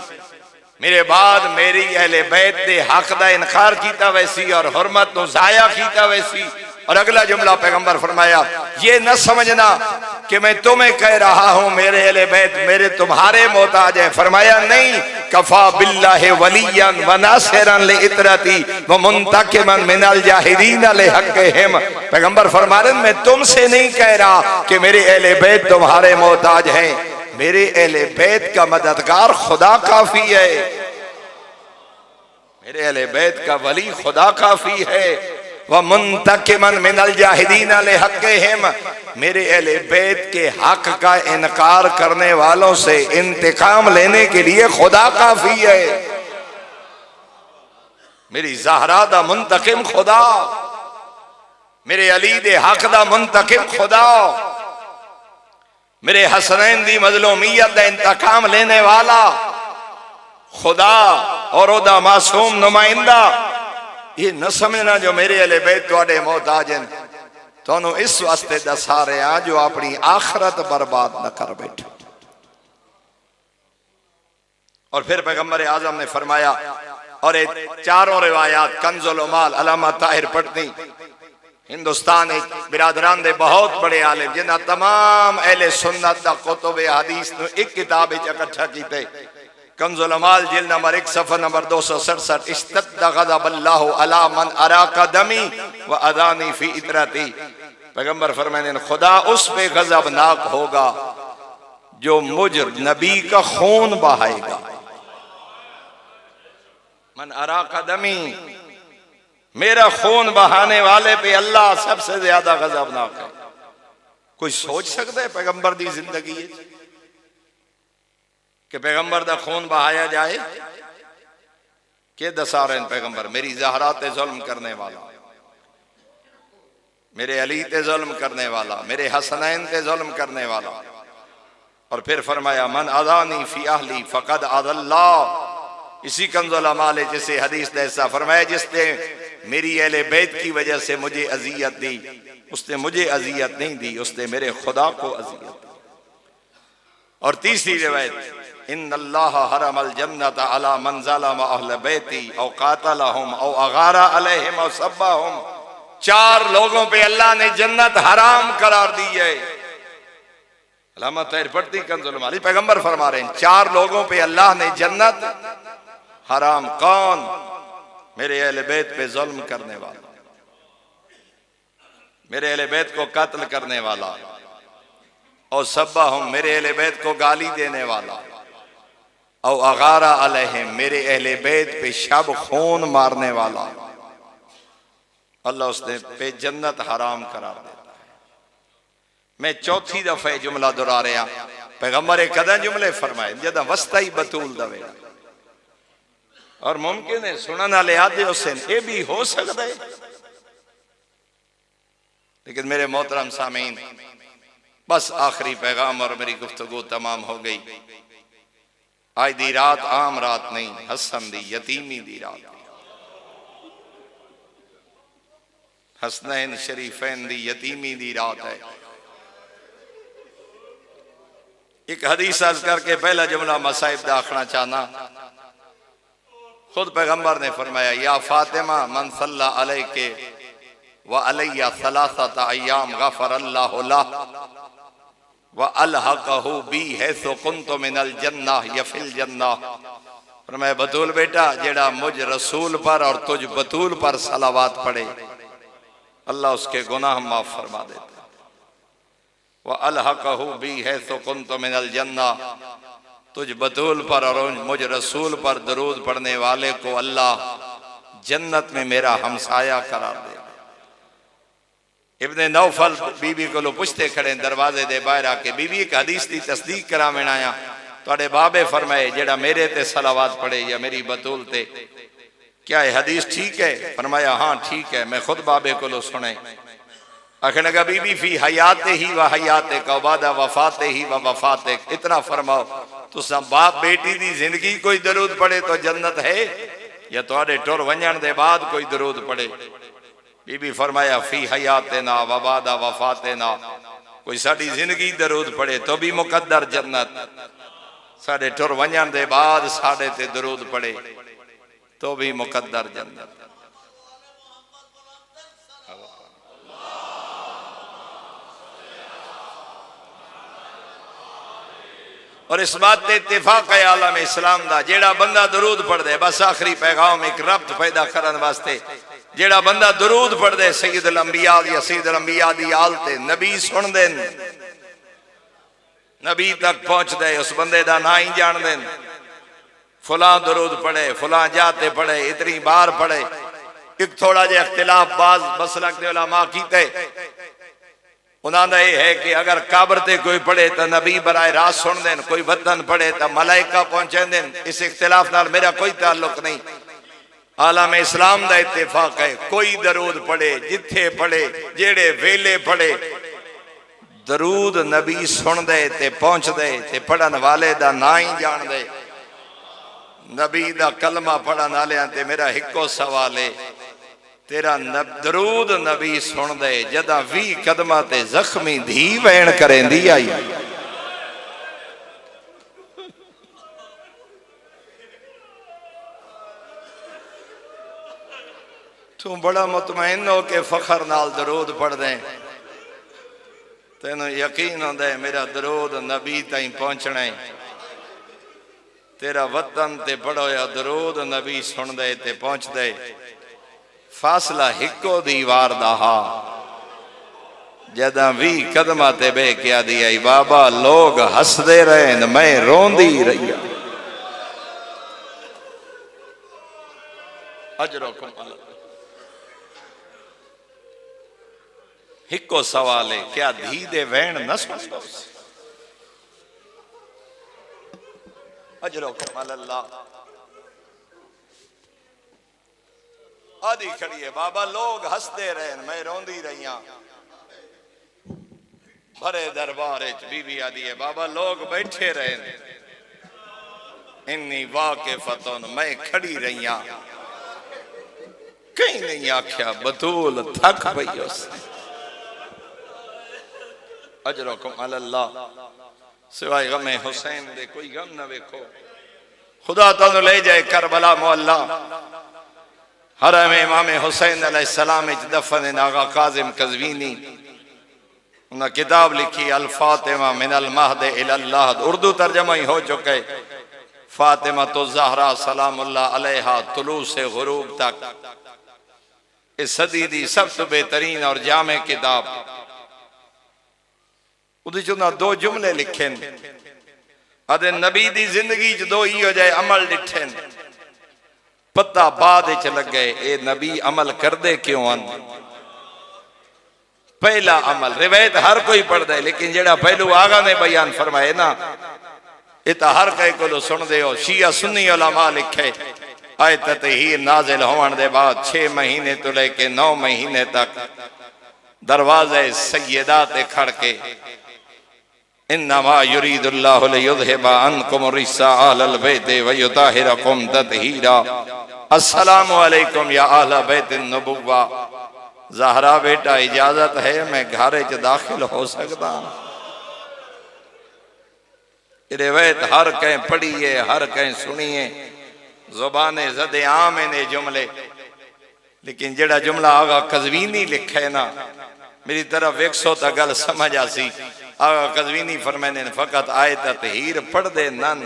मेरे बाद मेरी अहले बैत के हक का इनकार किया वैसी और हुर्मत को जाया किया वैसी। और अगला जुमला पैगंबर फरमाया ये न समझना कि मैं तुम्हें कह रहा हूं मेरे अहले बैत मेरे तुम्हारे मोहताज है। फरमाया नहीं, कफा बिल्लाहि वलियन व नासिरन लिइतरती व मुंतकिमन मिनल जाहिदीन लिहक्किहिम। पैगंबर फरमा रहे मैं तुमसे नहीं कह रहा कि मेरे अहले बैत तुम्हारे मोहताज हैं, मेरे अहले बैत का मददगार खुदा काफी है, मेरे अहले बैत का वली खुदा काफी है। व मुंतकिमन मिनल जाहिदीन लिहक्किहिम, मेरे अहले बैत के हक का इनकार करने वालों से इंतकाम लेने के लिए खुदा काफी है। मेरी ज़हरा दा मुंतकिम खुदा, मेरे अली दे हक दा मुंतकिम खुदा, मेरे हसनैन दी मजलूमियत दा इंतकाम लेने वाला खुदा और ओदा मासूम नुमाइंदा। ये न समझना जो मेरे अहले बैत तुहाडे मोहताज हैं, तुहानू इस वास्ते दसा रहे हैं जो अपनी आखरत बर्बाद न कर बैठे। और फिर पैगंबर आजम ने फरमाया, और ये चारों रिवायात कंजुल उमाल अल्लामा ताहिर पटनी हिंदुस्तान बिरादरान दे बहुत बड़े आलिम जिन्हें तमाम अहले सुन्नत दा कुतुब हदीस नू एक किताब विच इकट्ठा कीते। कंजुल उमाल जिल्द नंबर 1 सफ़ा नंबर 267 इस्तद्द गज़बल्लाहु अला मन अराका दमी व अदानी फी इतरती। पैगंबर फरमाने खुदा उस पे गजबनाक होगा जो मुझ नबी का खून बहाएगा। मन अराका दमी, मेरा खून बहाने वाले पे अल्लाह सबसे ज्यादा गजबनाक है। कोई सोच सकता है पैगंबर दी जिंदगी कि पैगंबर दा खून बहाया जाए? के दसा रहे पैगंबर मेरी ज़हरा ते जुल्म करने वाला, मेरे अली ते जुल्म करने वाला, मेरे हसनैन ते जुल्म करने वाला। और फिर फरमाया मन अदानी फी अहली फकद अदल्लाह। इसी कंजुल अमाल जिसे हदीस ने ऐसा फरमाया जिसने मेरी अहले बैत की वजह से मुझे अजियत दी, उसने मुझे अजियत नहीं दी, उसने मेरे खुदा को अजियत दी। और तीसरी रिवायत इन्नल्लाह हरमल जन्नत अला मन ज़लम अहल बैती औ कातलहुम औ अगारा अलैहिम औ सब्बाहुम। 4 लोगों पे अल्लाह ने जन्नत हराम करार दी है। अल्लामा ताहिर पटनी कंजुल उमाल पैगंबर फरमा रहे हैं 4 लोगों पे अल्लाह ने जन्नत हराम। कौन? मेरे अहले बैत पे जुल्म करने वाला, मेरे अहले बैत को कत्ल करने वाला, और सब्बाहुम मेरे अहले बैत को गाली देने वाला, औ अगारा अलैहिम, मेरे अहले बैत पे शब खून मारने वाला, अल्लाह उसने पे जन्नत हराम करार देता है। मैं चौथी दफे जुमला दोहरा रहा, पैगंबर कदा जुमले फरमाए जदा वस्ता ही बतूल दवे। और मुमकिन है सुनने वाले आदे हुसैन ये भी हो सकता है, लेकिन मेरे मोहतरम सामीन बस आखिरी पैगाम और मेरी गुफ्तगू तमाम हो गई। आज दी रात आम रात नहीं, हसन दी यतीमी दी रात, हसनैन शरीफैन दी यतीमी दी रात है। एक हदीस अर्ज करके पहला जुमला मसाइब दाखना चाहना। खुद पैगंबर ने फरमाया, या फातिमा मन सल्ला अलैके व अलैया सलासत अय्याम गफर अल्लाहु लह व अलहक़हु बी हैसु कुन्तु मिनल जन्नह या फिल जन्नह। फरमाया बतूल बेटा, जेड़ा मुझ रसूल पर और तुझ बतूल पर सलावात पढ़े अल्लाह उसके गुनाह माफ फरमा देता। व अलहक़हु बी हैसु कुन्तु मिनल जन्नह, तुझ बतूल पर और मुझ रसूल पर दरूद पढ़ने वाले को अल्लाह जन्नत में मेरा हमसाया करार दे। इब्ने नौफल बीबी को पुछते खड़े दरवाजे दे बाहर आके, बीबी एक हदीस की तस्दीक करा में आया, तुहाडे बाबे फरमाए जेड़ा मेरे ते सलावात पढ़े या मेरी बतूल ते, क्या यह हदीस ठीक है? फरमाया हाँ ठीक है, मैं खुद बाबे को सुने। आखिर लगा बीबी फी हयाते ही व हयाते का वादा वफाते ही व वफाते, इतना फरमाओ तो सब बाप बेटी दी जिंदगी कोई दरूद पढ़े तो जन्नत है, या तुहाडे टुर वंजन दे बाद कोई दरूद पढ़े? बीबी फरमाया फी हयाते ना वबादा वफाते ना, कोई साड़ी जिंदगी दरूद पढ़े तो भी मुकद्दर जन्नत, साढ़े टुर वंजन दे बाद साढ़े ते दरूद पढ़े तो भी मुकद्दर जन्नत। और इस बात पे इत्तेफाक है आलम इस्लाम दा, जेड़ा बंदा दरूद पढ़ दे, बस आखिरी पैगाम एक रब्त पैदा करने वास्ते, जेड़ा बंदा दरूद पढ़ दे सैयदुल अंबिया या सैयदुल अंबिया दी आल ते, नबी सुन देन, नबी तक पहुंच दे, उस बंदे दा ना ही जान देन, फुला दरूद पढ़े, फुला जाते पढ़े, इतनी बार पढ़े। एक थोड़ा जिहा इख्तिलाफ बाज मसलक दे उलमा कीते, उन्होंने यह है कि अगर कब्र ते कोई पढ़े तो नबी बराए रास्त सुन देन, कोई वतन पढ़े तो मलाइका पहुंचे देन। इस इख्तिलाफ नाल मेरा कोई ताल्लुक नहीं, आलम इस्लाम दा इत्तेफाक है, कोई दरूद पढ़े जिथे पढ़े जेड़े वेले पढ़े, दरूद नबी सुन दे ते पहुंच दे ते पढ़न वाले दा ना ही जान दे। नबी दा कलमा पढ़न वाले ते मेरा हिको सवाल है, तेरा दरूद नबी सुन दे जदा 20 कदमा ते जख्मी धी वैन करेंदी आई, तू बड़ा मुतमईन हो के फखर नाल दरूद पढ़ दे, तेन यकीन होंदा है मेरा दरूद नबी ताईं पहुंचना है। तेरा वतन ते पढ़ोया दरूद नबी सुन दे ते पहुंच दे, फासला हिको दीवार दा हा, जदा 20 कदमा ते बह के आदी आई, बाबा लोग हसदे रहे मैं रोंदी रही। अजरकुम अल्लाह। हिको सवाल है, क्या धी दे वैन न सुन दो? अजरकुम अल्लाह। आदि खड़ी है, बाबा लोग हंसते रहे मैं रोंदी रही। भरे दरबार बीबी आदि है, बाबा लोग बैठे रहे इन्नी वाकिफतुन मैं खड़ी रही, कहीं नहीं आख्या बतूल थक पई उस। अजरकुम अल्लाह। सिवाय गमे हुसैन दे कोई गम ना वेखो। खुदा तुहानू ले जाए करबला मोहल्ला, हरम इमाम हुसैन अलैहिस्सलाम विच दफन आगा काजिम कज़वीनी। उन्हें किताब लिखी अल फातिमा मिनल महद इलल्लाह, उर्दू तर्जमा ही हो चुका है। फातिमा तो ज़हरा सलामुल्लाह अलैहा तुलू से गुरूब तक, इस सदी दी सब तो बेहतरीन और जामे किताब। उहदे च उन्हें 2 जुमले लिखे, आदे नबी दी जिंदगी च दो ही हो जाए अमल डिठे पता बाद च लग गए ए नबी अमल कर दे क्यों आन। पहला अमल रिवायत हर कोई पढ़ता है लेकिन जेड़ा पहलू आगा ने बयान फरमाए ना ये तो हर कई को सुन दे हो। शिया सुन्नी उलमा लिखे आयत तहीर नाजिल होने के बाद 6 महीने तो लेके 9 महीने तक दरवाजे सैयदा ते खड़ के इन्नमा युरीदुल्लाहु लियुज़हिबा अन्कुम रिज्सा अहलल बैति व युताहिरकुम तत्हीरा। अस्सलामु अलैकुम या अहल बैतिन नबुव्वा। ज़हरा बेटा इजाजत है मैं घर च दाखिल हो सकता। रिवायत हर कहीं पढ़िए हर कहीं सुनिए ज़ुबाने ज़दे आम ने जुमले लेकिन जेड़ा जुमला आगा कज़वीनी लिखे ना मेरी तरफ 100 तक गल समझ आसी। आगा कज़वीनी फरमाने फकत आयत तहीर पढ़ दे नन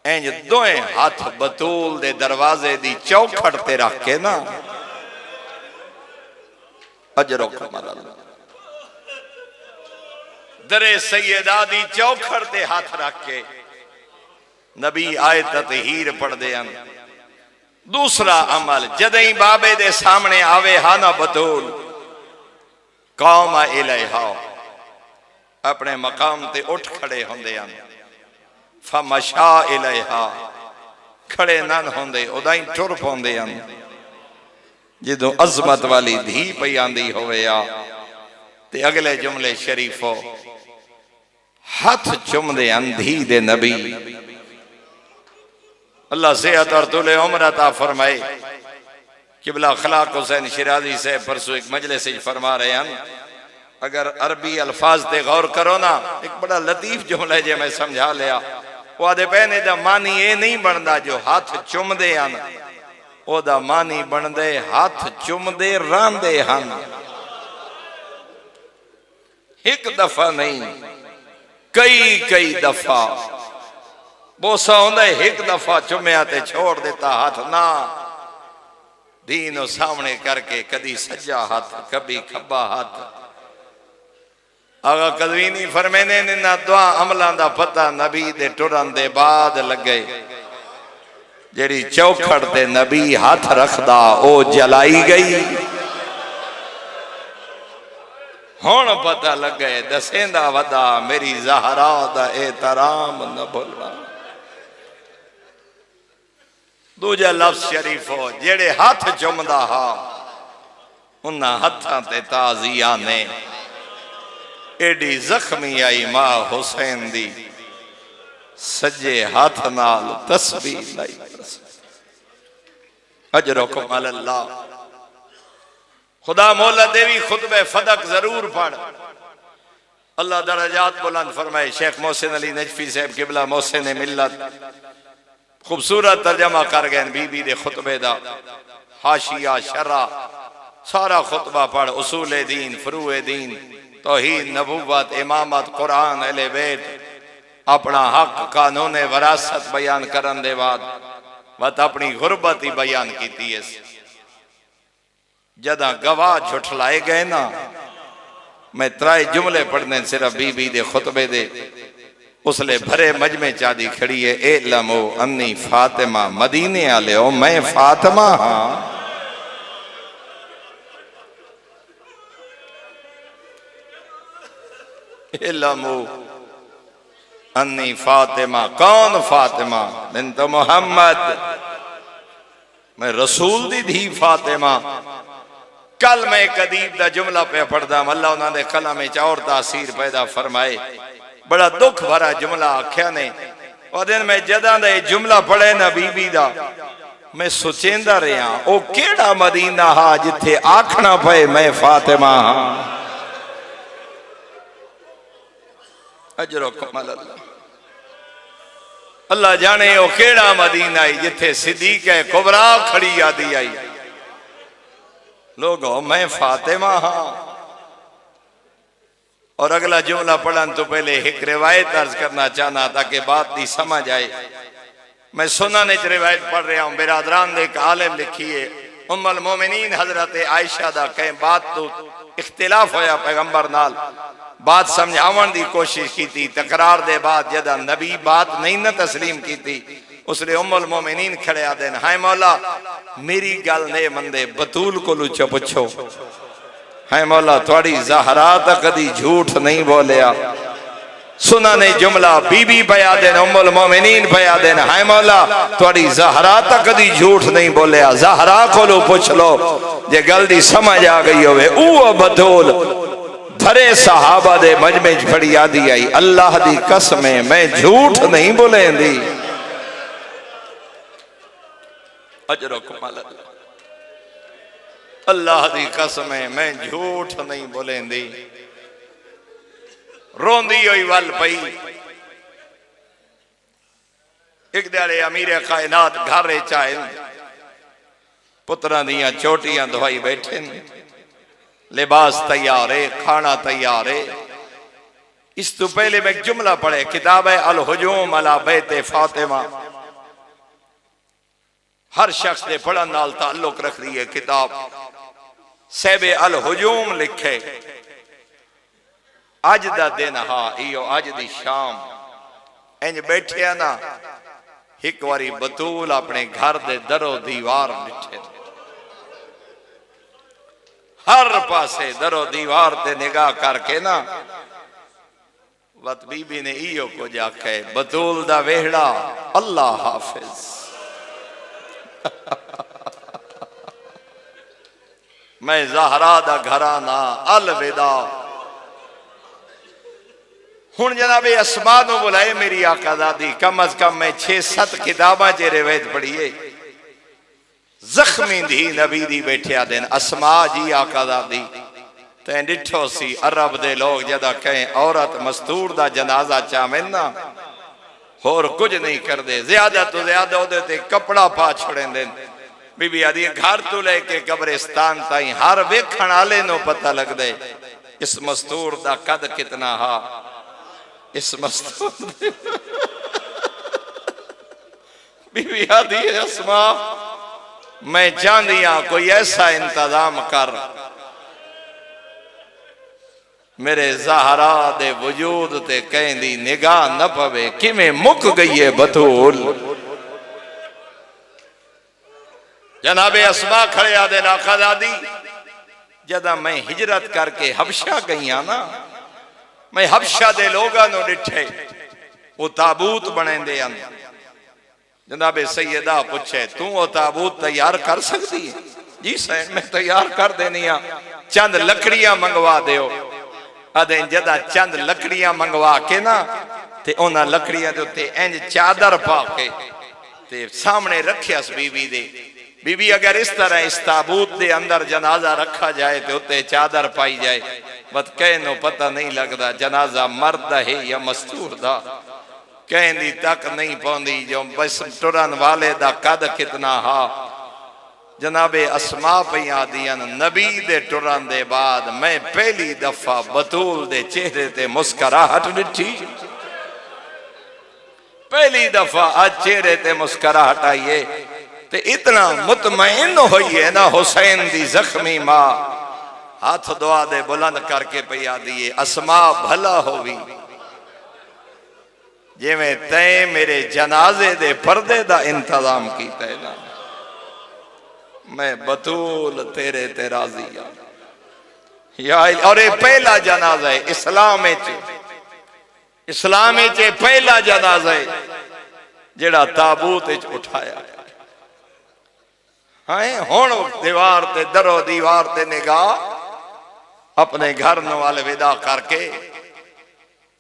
इंज दोए हाथ बतूल दे दरवाजे दी चौखट ते रख के ना अजरो कमाल दरे सैयदा दी चौखट ते हाथ रख के नबी आयत तहीर पढ़ दे। दूसरा अमल जदई बाबे दे सामने आवे हा ना बतूल कौम इलैहा अपने मकाम ते उठ खड़े होंदे हैं। फमशा इलैहा खड़े नन होंदे उदाई टुर पौंदे हैं। जदों अजमत वाली धी पई आंदी होवे आ ते अगले जुमले शरीफो हाथ चुमदे धी दे नबी। अल्लाह सेहत और तुले उम्र अता फरमाए। किबला खलाक हुसैन शिराजी से परसों एक मजलिस फरमा रहे हैं अगर अरबी अल्फाज ते गौर करो ना एक बड़ा लतीफ जुमला जे मैं समझा लिया। वो आदे पहने दा मानी ये नहीं बनता जो हाथ चुमदे हैं ओदा मानी बनदे हाथ चुमदे रांदे हन। एक दफा नहीं कई कई दफा बोसा होंदा एक दफा चुमया ते छोड़ देता हाथ ना दीन सामने करके कदी सज्जा हाथ कभी खब्बा हाथ। आगा कज़वीनी फरमाने ने ना दुआ अमलां दा पता नबी दे टुरन दे बाद लगे। जेड़ी चौखट ते नबी हाथ रखदा ओ जलाई गई। हुण पता लग गए दसेंदा वदा मेरी ज़हरा दा एहतराम न भुलवा। दूजा लफ्ज शरीफो जेड़े हाथ चुमदा हा उन्हां हत्थां ते ताज़िया ने एडी जख्मी आई मां हुसैन दी सज्जे हाथ नाल तस्बीह लाई। अजरुकुम अल्लाह खुदा मौला देवी खुतबे फदक जरूर पढ़। अल्लाह दरजात बुलंद फरमाए। शेख मोहसिन अली नजफी साहब किबला मोहसिन मिल्लत खूबसूरत तर्जमा कर गए बीबी दे खुतबे दा हाशिया शरा सारा खुतबा पढ़। उसूल दीन फरूए दीन तौहीद नबुव्वत इमामत कुरान अहले बैत अपना हक कानून वरासत बयान करन दे बाद वत अपनी गुरबत ही बयान की। जदा गवाह झुठलाए गए ना मैं 3 जुमले पढ़ने सिर्फ बीबी दे खुतबे दे उसले भरे मजमे चादी खड़ी है। ए लमो अन्नी फातिमा मदीने आले हो मैं फातिमा हाँ। ए लमो अन्नी फातिमा कौन फातिमा बिन्त मोहम्मद मैं रसूल दी धी फातिमा। कल मैं एक अदीब दा जुमला पे पढ़दा अल्लाह उन्होंने कलम में और तासीर पैदा फरमाए। बड़ा दुख भरा जुमला आख्या ने और दिन मैं जदा दा जुमला पढ़े ना बीबी दा मैं सोचेंदा रहा ओ केड़ा मदीना हा जिथे आखना पे मैं फातिमा हाँ। अजरुकुम अल्लाह अल्लाह जाने ओ केड़ा मदीना आई जिथे सिद्दीक़ कुबरा खड़ी आदि आई। लोगों मैं फातिमा हाँ। और अगला जुमला पढ़न तो पहले एक रिवायत अर्ज करना चाहना ताकि बात की समझ आए। मैं सुनने रिवायत पढ़ रहा हूँ बिरादरान एक आलिम लिखी है उम्मुल मोमिनीन हजरत आयशा दा कहीं बात तो इख्तिलाफ होया पैगंबर नाल बात समझावन की कोशिश की। तकरार दे बाद जदा नबी बात नहीं न तस्लीम की, उसने उम्मुल मोमिनीन खड़े आदे हाय मौला मेरी गल ने मंदे बतूल को लुचो पुछो। हाय मौला थोड़ी ज़हरा तो कदी झूठ नहीं बोलिया। सुना ने जुमला बीबी पया देन उम्मुल मोमिनीन पया देन हाय मौला थोड़ी ज़हरा तो कदी झूठ नहीं बोलिया। ज़हरा को लो पूछ लो जे गल दी समझ आ गई होवे। ऊ बतूल भरे सहाबा दे मजमे च फड़ी आदी आई अल्लाह दी कसम मैं झूठ नहीं बोलेंदी। अजरो कमाल अल्लाह दी कसम मैं झूठ नहीं बोलेंदी। रोंदी हुई वल पई। एक दिहाड़े अमीर कायनात घर चाहे पुत्रा दियां चोटियां धोई बैठे ने, लिबास तैयार है, खाना तैयार है। इस तो पहले मैं एक जुमला पढ़े, किताब है अल हुजूम अला बैते फातिमा। हर शख्स के पढ़न नाल ताल्लुक रख रही है किताब। सहबे अल हुजूम लिखे अज दा दिन हा इयो अज दी शाम इंज बैठे ना एक बारी बतूल अपने घर दे दरो दीवार डिठे। हर पासे दरो दीवार ते निगाह करके ना वत बीबी ने इयो को जाके बतूल दा वेहड़ा अल्लाह हाफिज। मैं ज़हरा दा घराना अलविदा। हुण जनाबे अस्मा नूं बुलाए मेरी आका दादी कम अज कम मैं 6-7 किताबां च रिवायत पढ़ी। जख्मी धी नबी दी बैठिया दिन अस्मा जी आका दादी ते डिठो सी अरब दे लोग जदा कहें औरत मस्तूर दा जनाजा चावें ना होर कुछ नहीं करते, ज्यादा तो ज्यादा ओदे ते कपड़ा पा छड़ेंदे। बीबी आदि घर तो लेके कब्रिस्तान ताई हर वेखण वाले नो पता लगदे इस मस्तूर दा कद कितना हा। इस मस्तूर बीबी आदि अस्मा मैं चाहती हाँ कोई ऐसा इंतजाम कर मेरे ज़हरा दे वजूद ते कहीं दी निगाह न पवे। किमें मुक गई है बतूल। जनाबे अस्मा खड़े आदे आका दादी जदा मैं हिजरत करके हबशा गई ना मैं हबशा दे लोगां नूं डिठे वो ताबूत बनेंदे अन। जनाबे सैयदा पूछे तू वो ताबूत तैयार कर सकती है? जी सैन मैं तैयार कर देनी आ, चंद लकड़ियां मंगवा दियो। अदे जदा चंद लकड़ियां मंगवा के ना ते उन्हां लकड़ियां दे उत्ते इंज चादर पा के ते सामने रखिया बीबी दे। बीबी अगर इस तरह इस ताबूत दे अंदर जनाजा रखा जाए तो उत्ते चादर पाई जाए मत कहनो पता नहीं लगता जनाजा मर्द है या मस्तूर दा। कहनी तक नहीं पौंदी जो बस टुरन वाले दा कद कितना हा। जनाबे अस्मा पई आदियन नबी दे टुरन दे बाद मैं पहली दफा बतूल दे चेहरे ते मुस्कुराहट डिठी। पहली दफा आज चेहरे ते मुस्कुराहट आई है ते इतना मुतमईन होई है ना हुसैन दी जख्मी मां हाथ दुआ दे बुलंद करके पई आदी अस्मा भला होवी जिवें तैं मेरे जनाजे दे पर्दे दा इंतजाम कीता है ना मैं बतूल तेरे ते राजी हां या। और ये पहला जनाजा है इस्लाम च पहला जनाजा है जेड़ा ताबूत च उठाया। हाँ हुण दीवार ते दरो दीवार ते निगाह अपने घर वाल विदा करके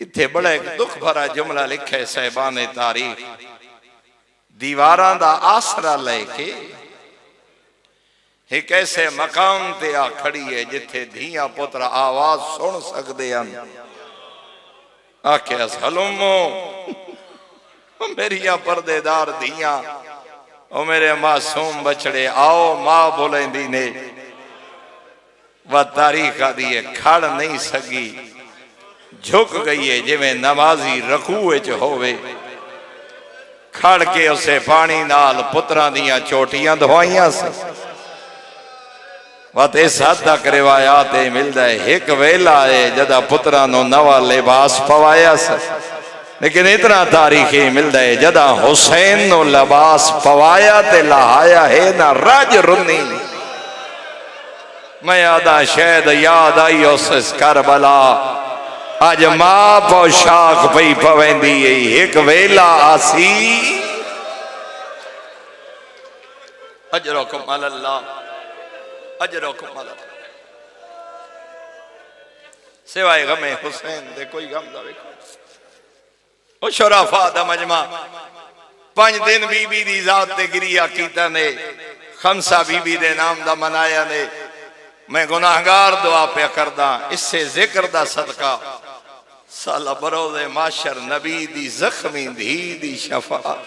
इत्थे बड़ा एक दुख भरा जुमला लिखा है साहिबान तारीख। दीवारां दा आसरा लेके एक ऐसे मकाम ते आ खड़ी है जिथे धिया पुत्र आवाज सुन सकते हैं। आख्या हलुमो मेरिया पर्देदार धिया ओ मेरे मासूम बछड़े आओ मां बोलेंदी ने वह तारीख आदि है खड़ नहीं सकी झुक गई है जिवें नमाजी रकूए च होवे। खड़ के उसे पानी नाल पुत्रां दियां चोटियां धवाइयां सी वत इस हद तक रिवायात मिलता है एक वेला है जदा पुत्रा नो नवा लिबास पवाया स, लेकिन इतना तारीखी मिलता है जदा हुसैन नो लिबास पवाया ते लहाया है ना रज रुनी। मैं आदा शायद याद आई उस करबला अज मां पोशाक पई पवेंदी है एक वेला आसी अजरकुम अल्लाह अजरकुम अल्लाह सिवाय गमे हुसैन दे कोई गम दा वेखो ओ शराफा दा मजमा 5 दिन बीबी दी जात ते गिरिया कीता ने खमसा बीबी दे नाम दा मनाया ने। मैं गुनाहगार दुआ पे करदा इससे जिक्र दा सदका साला बरोज़े माशर नबी दी जख्मी धी दी शफाअत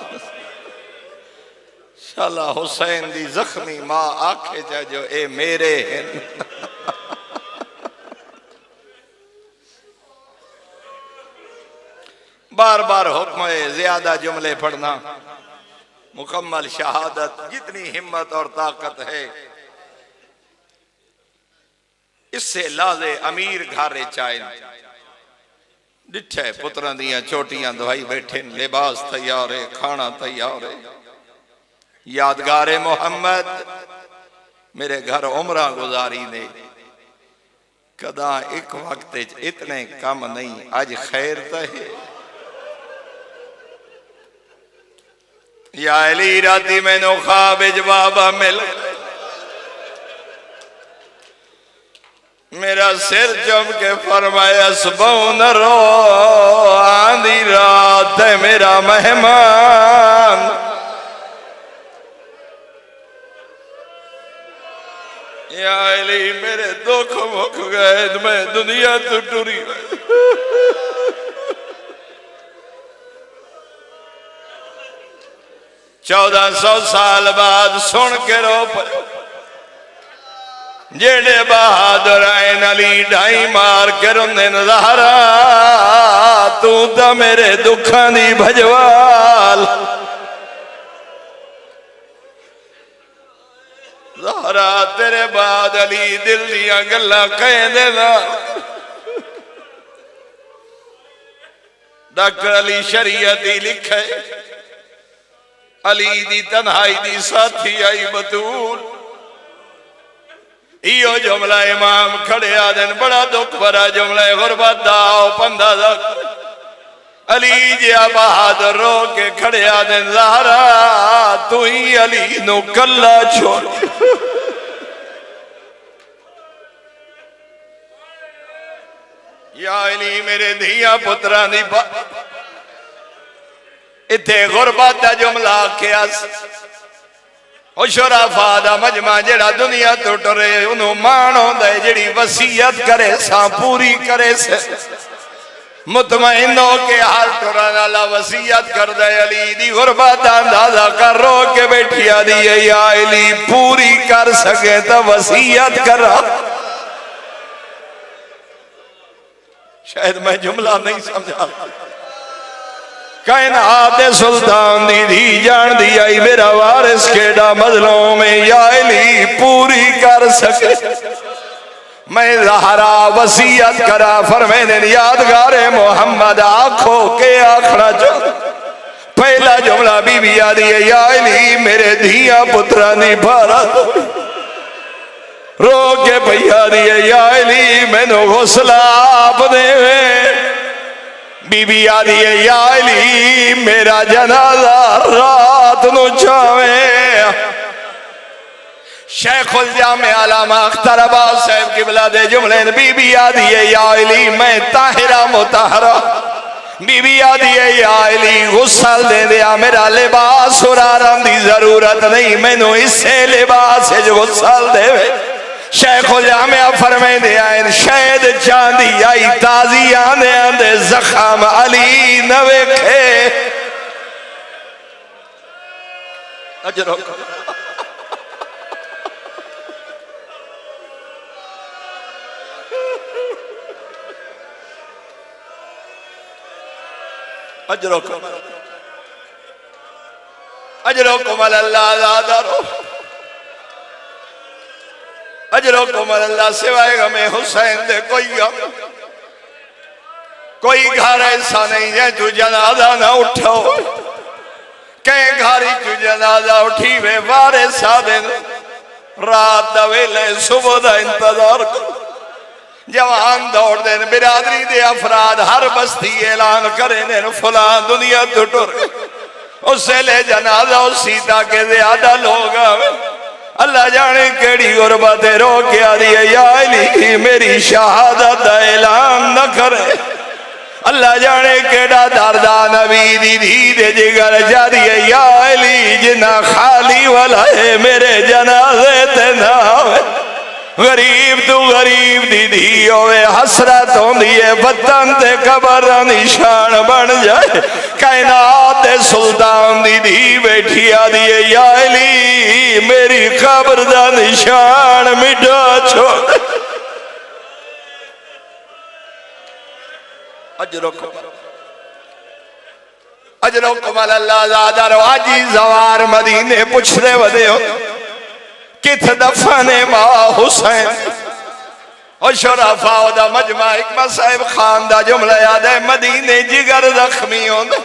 शाला हुसैन दी जख्मी मां आखे जा जो ए मेरे हैं। बार बार हुक्म है ज्यादा जुमले पढ़ना मुकम्मल शहादत जितनी हिम्मत और ताकत है इससे लाजे अमीर घारे चाय डिठे पुत्रा दियां चोटियां दवाई बैठे लिबास तैयार है खाना तैयार है। यादगारे मोहम्मद मेरे घर उमरा गुजारी ने कदा एक वक्त इतने कम नहीं अज खैर तो है। या अली राती मैनू ख्वाब बाबा मिल मेरा सिर चुम के फरमाया सुबह न रो आंधी रात है मेरा मेहमान। या अली मेरे दुख मुक गए मैं दुनिया तो टुरी 1400 साल बाद सुन के रो जेड़े बहादुर आयन अली ढाई मार के रोंदे ज़हरा तू तो मेरे दुखा दी भजवाल। ज़हरा तेरे बाद अली दिल दियां गल्लां कहंदे ना डॉक्टर अली शरीयती लिखे अली दी तन्हाई दी साथी आई बतूल इो जुमला इमाम खड़े आदन बड़ा दुख भरा जुमला गुरबत दा पंदा दा अली जिया बहादुर रो के खड़े आदन ज़हरा तू ही अली नु कल्ला छोड़। या अली मेरे धिया पुत्रा दी इथे गुरबत दा जुमला आखिया शराफा दा मजमा जेड़ा दुनिया तो टरे उन्हों मान होंदा है जेड़ी वसीयत करे सा पूरी करे से मुतमईन हो के हर टुरन वाला वसीयत कर दे। अली दी गुरबत दा अंदाजा कर रो के बैठिया दी या अली पूरी कर सके तो वसीयत करा। शायद मैं जुमला नहीं समझा कायनात सुल्तान दी धी जान दी आई मेरा वारिस केड़ा मजलूम में या अली पूरी कर सके मैं ज़हरा वसीयत करा फरमाने यादगारे मोहम्मद आखो के आखना चाह। पहला जुमला बीबी आदि या अली मेरे धिया पुत्रा दी भारत रो के भैया दिए या अली मैनू हौसला आप दे। बीबी आ रही है या अली मेरा जनाजा रात नु जावे। शेखुल जामे अल्लामा अख्तर अब्बास साहब किबला दे जुमले बीबी आ रही है या अली मैं ताहिरा मुताहरा। बीबी आ रही है या अली गुस्सा दे दिया मेरा लिबास उरारन दी जरूरत नहीं मैनू इसे लिबास गुस्सा देवे। शेखुल जामिया फरमाते हैं शायद चांदी आई ताजी आंदे आंदे जख्म अली न वेखे। अजरो अजरो अजरो कुमल अल्लाह अजरो कुमल अल्लाह सिवाय गमे हुसैन दे कोई गम कोई घर ऐसा नहीं है तू जनाजा ना उठो कई घारी तू जनाजा उठी वे वारे सादे रात दा वेले सुबह दा इंतजार करो जवान दौड़ देन बिरादरी दे अफराद हर बस्ती ऐलान करे ने फलां दुनिया तो टुर उससे ले जनाजा उसी के ज्यादा लोग अल्लाह जाने केड़ी गुरबत रो के आ रही है या अली मेरी शहादत दा ऐलान न करे अल्लाह जाने केड़ा दर्दा नबी दी धी दे जिगर जा रही है या अली जिना खाली वाला है मेरे जनाजे ते ना गरीब तू गरीब दी धी होवे हसरत होंदी है वतन ते कबर निशान बन जाए कायनात दे सुल्तान दी धी बैठी आदी है या अली मेरी कबर दा निशान मिटा छोड़ अजरो कमल अल्लाह ज़ादा रवाजी जवार मदीने पुछदे वदे हो किथ दफने मां हुसैन और शराफा दा मजमा इकमा साहिब खान दा जुमला याद है मदीने जिगर जख्मी होंदे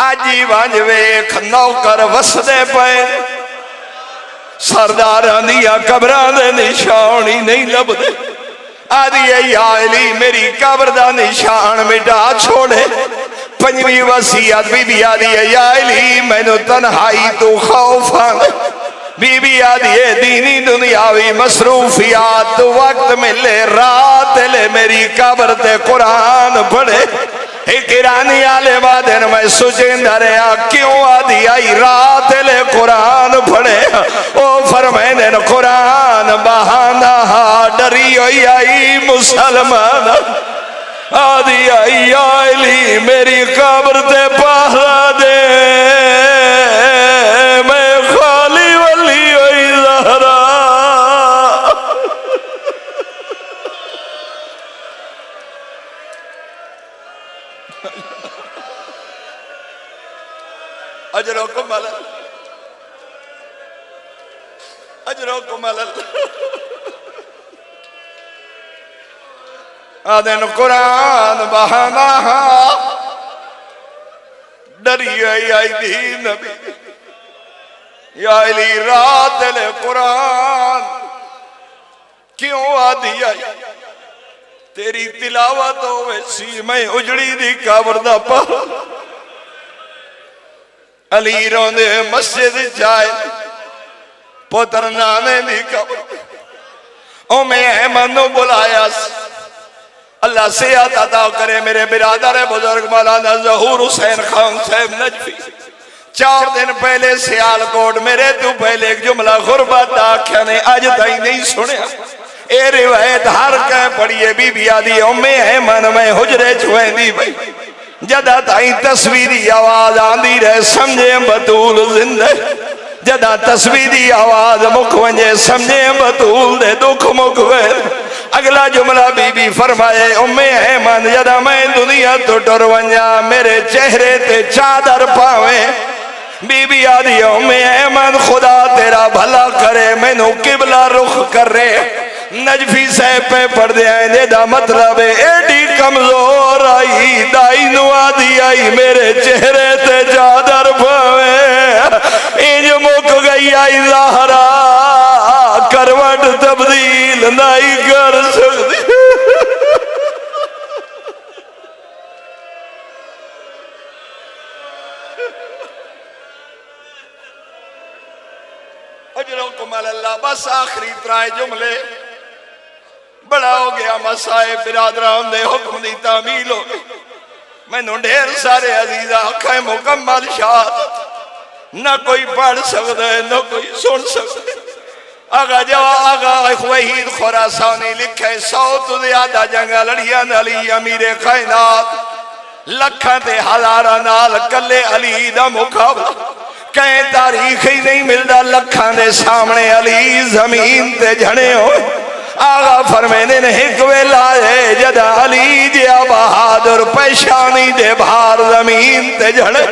आजी वंज वेख नौकर वसदे पे सरदारां दियां कबरां दे निशान ही नहीं लभदे आदि या अली मेरी कब्र दा निशान मिटा छोड़े पंजवी वसीयत बीबी आदि या अली मैनू तन्हाई तू खौफ बीबी आदि दीनी दुनियावी मसरूफियात तू वक्त मिले रात ले मेरी कब्र ते कुरान पढ़े एक ईरानी आले बादन मैं सुचेंदा रहा क्यों आदि आई रात ले कुरान पढ़े ओ फरमाने न कुरान बहाना डरी हुई आई मुसलमान आदि आई अली मेरी कब्र ते पहरा दे मैं खाली वली हुई ज़हरा अजरो कुमल आदन कुरान बहाना डरी आई दी नबी या अली रात ले कुरान क्यों आदि आई तेरी तिलावत होवे सी मैं उजड़ी दी कब्र दा पा अली रोंदे मस्जिद जाए पुत्र नाने दी कब्र ओ मैं मनु बुलाया अल्लाह सेहत अता करे मेरे बिरादर बुजुर्ग मौलाना ज़हूर हुसैन खान साहब नजफी 4 दिन पहले सियालकोट मेरे तू पहले एक जुमला गुरबत आख्या ने अज ताई नहीं सुनिया ए रिवायत हर कह पढ़िए बीबी आदि उम्मे है मन में हुजरे चुएंदी भाई जदा ताई तस्वीरी आवाज आंदी रहे समझे बतूल जिंदे जदा तस्वीरी आवाज मुख वंजे समझे बतूल दे दुख मुख वे अगला जुमला बीबी फरमाए उम्मे है मन जदा मैं दुनिया तो टुर वंजा मेरे चेहरे ते चादर पावे बीबी आदि उम्मे है मन खुदा तेरा भला करे मैनू किबला रुख करे नजफी साहब पे पढ़ दे दा मतलब एडी कमजोर आई दाई नु आदि आई मेरे चेहरे ते चादर पावे इंज मुक गई आई ज़हरा करवट तब्दील नहीं कर सकती अजरो कमाल अल्लाह बस आखिरी 3 जुमले बड़ा हो गया मसाए बिरादरान दे हुक्म दी तामील हो गई मैनू ढेर सारे अजीजा आखे मुकम्मल शाद न कोई पढ़ सकता है न कोई सुन सकता है आगा जवा आगा वहीद खुरासानी लिखे 100 तो ज्यादा जंगा लड़िया अली अमीरे कायनात लखा ते हजारा नाल कले अली दा मुकाबला कहीं तारीख ही नहीं मिलता लखा दे सामने अली जमीन ते झड़े हो आगा फरमाने ने एक वेला है जदा अली जिया बहादुर पेशानी दे भार जमीन ते झड़े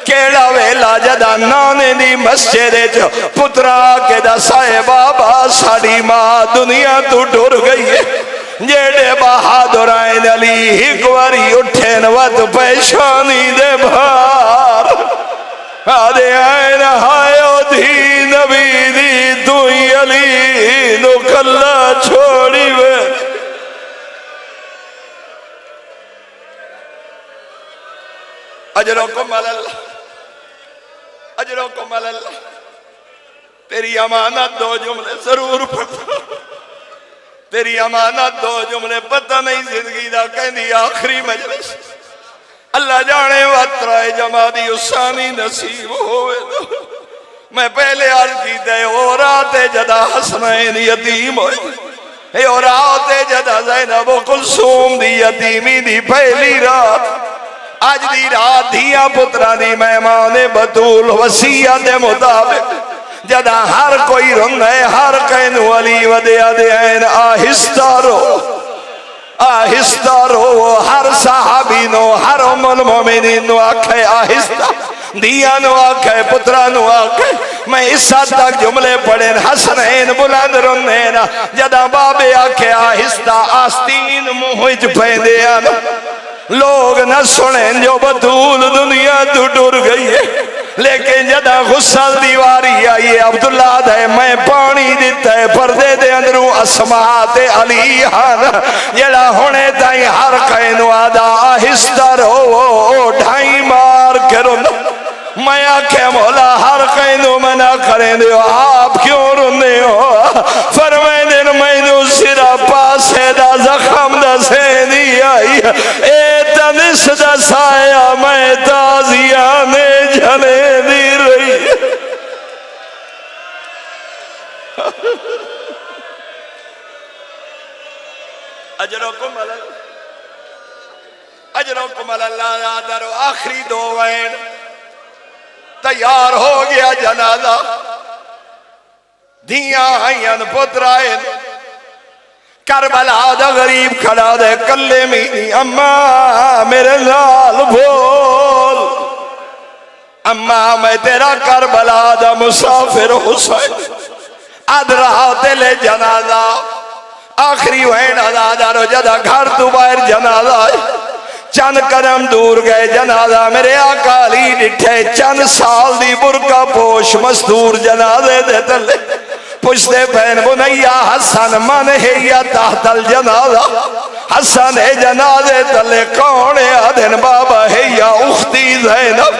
केड़ा वेला जदा नाने दी मस्जिद च पुत्रा के दसाए बाबा साड़ी मां दुनिया तू टुर गई है। जेड़े बहादुर आए अली एक बारी उठे नवत पेशानी दे भार आदे आए नहायो धी नबी दी तू अली नो कल्ला छोड़ी वे। अजरों को मलल्ला अजरों को मलल्ला तेरी अमानत दो जुमले जरूर पढ़ो। तेरी अमानत दो जुमले पता नहीं जिंदगी का कहनी आखिरी मजलिस अल्लाह जाने वात्राए जमादी उसानी नसीब होवे तो मैं पहले अर्ज की दे और आते जदा हसनैन यतीम होए और आते जदा ज़ैनब कुलसूम दी यतीमी दी पहली रात आज दी रात धिया पुत्रा दी मेहमान बतूल वसीयत दे मुताबिक जदा हर कोई रोंदा है हर कहनू अली वदया दे आहिस्ता रो हर सहाबी नो हर उम्मुल मोमिनीन नो आखे आहिस्ता दिया नो आखे पुत्रा नो आखे। मैं इस हद तक जुमले पढ़े हसनैन बुलंद रोंदे ना जदा बाबे आखे आहिस्ता आस्तीन मुंह च पैंदे आन लोग न सुने जो बतूल दुनिया तू टुर गई है। लेकिन जदा गुस्सा दीवारी आई है अब्दुल्ला दे मैं पानी दिता है पर्दे दे अंदरों अस्मा ते अली हन जेड़ा हुणे ताई हर कहनू आदा आहिस्ता रो ढाई मार के रोंदा। मैं आखे मौला हर कहनू मना करें दो आप क्यों रोंदे हो फरमाए मैनू सिरा पासे दा जख्म दसे दी आई ए तनिस दसाया मैं ताजिया ने झले दी रही। अजरों को मल्ला दरो आखिरी दो वैन तैयार हो गया जनाजा धिया आईन पुत्राए करबला दा गरीब खड़ा दे कल्ले मेरी अम्मा मेरे नाल बोल अम्मा मैं तेरा करबला दा मुसाफिर हुसैन अद रात ले जनाजा आखिरी वैन अदा रो जदा घर तू बाहर जनाजा चंद कदम दूर गए जनाजा मेरे आका अली डिठे चंद साल दी बुरका पोश मस्तूर जनाजे दे तले पुछते पैन बुनैया हसन मन है या ताहतल जनाजा हसन है जनाजे तले कौन है आधन बाबा है या उख्ती ज़ैनब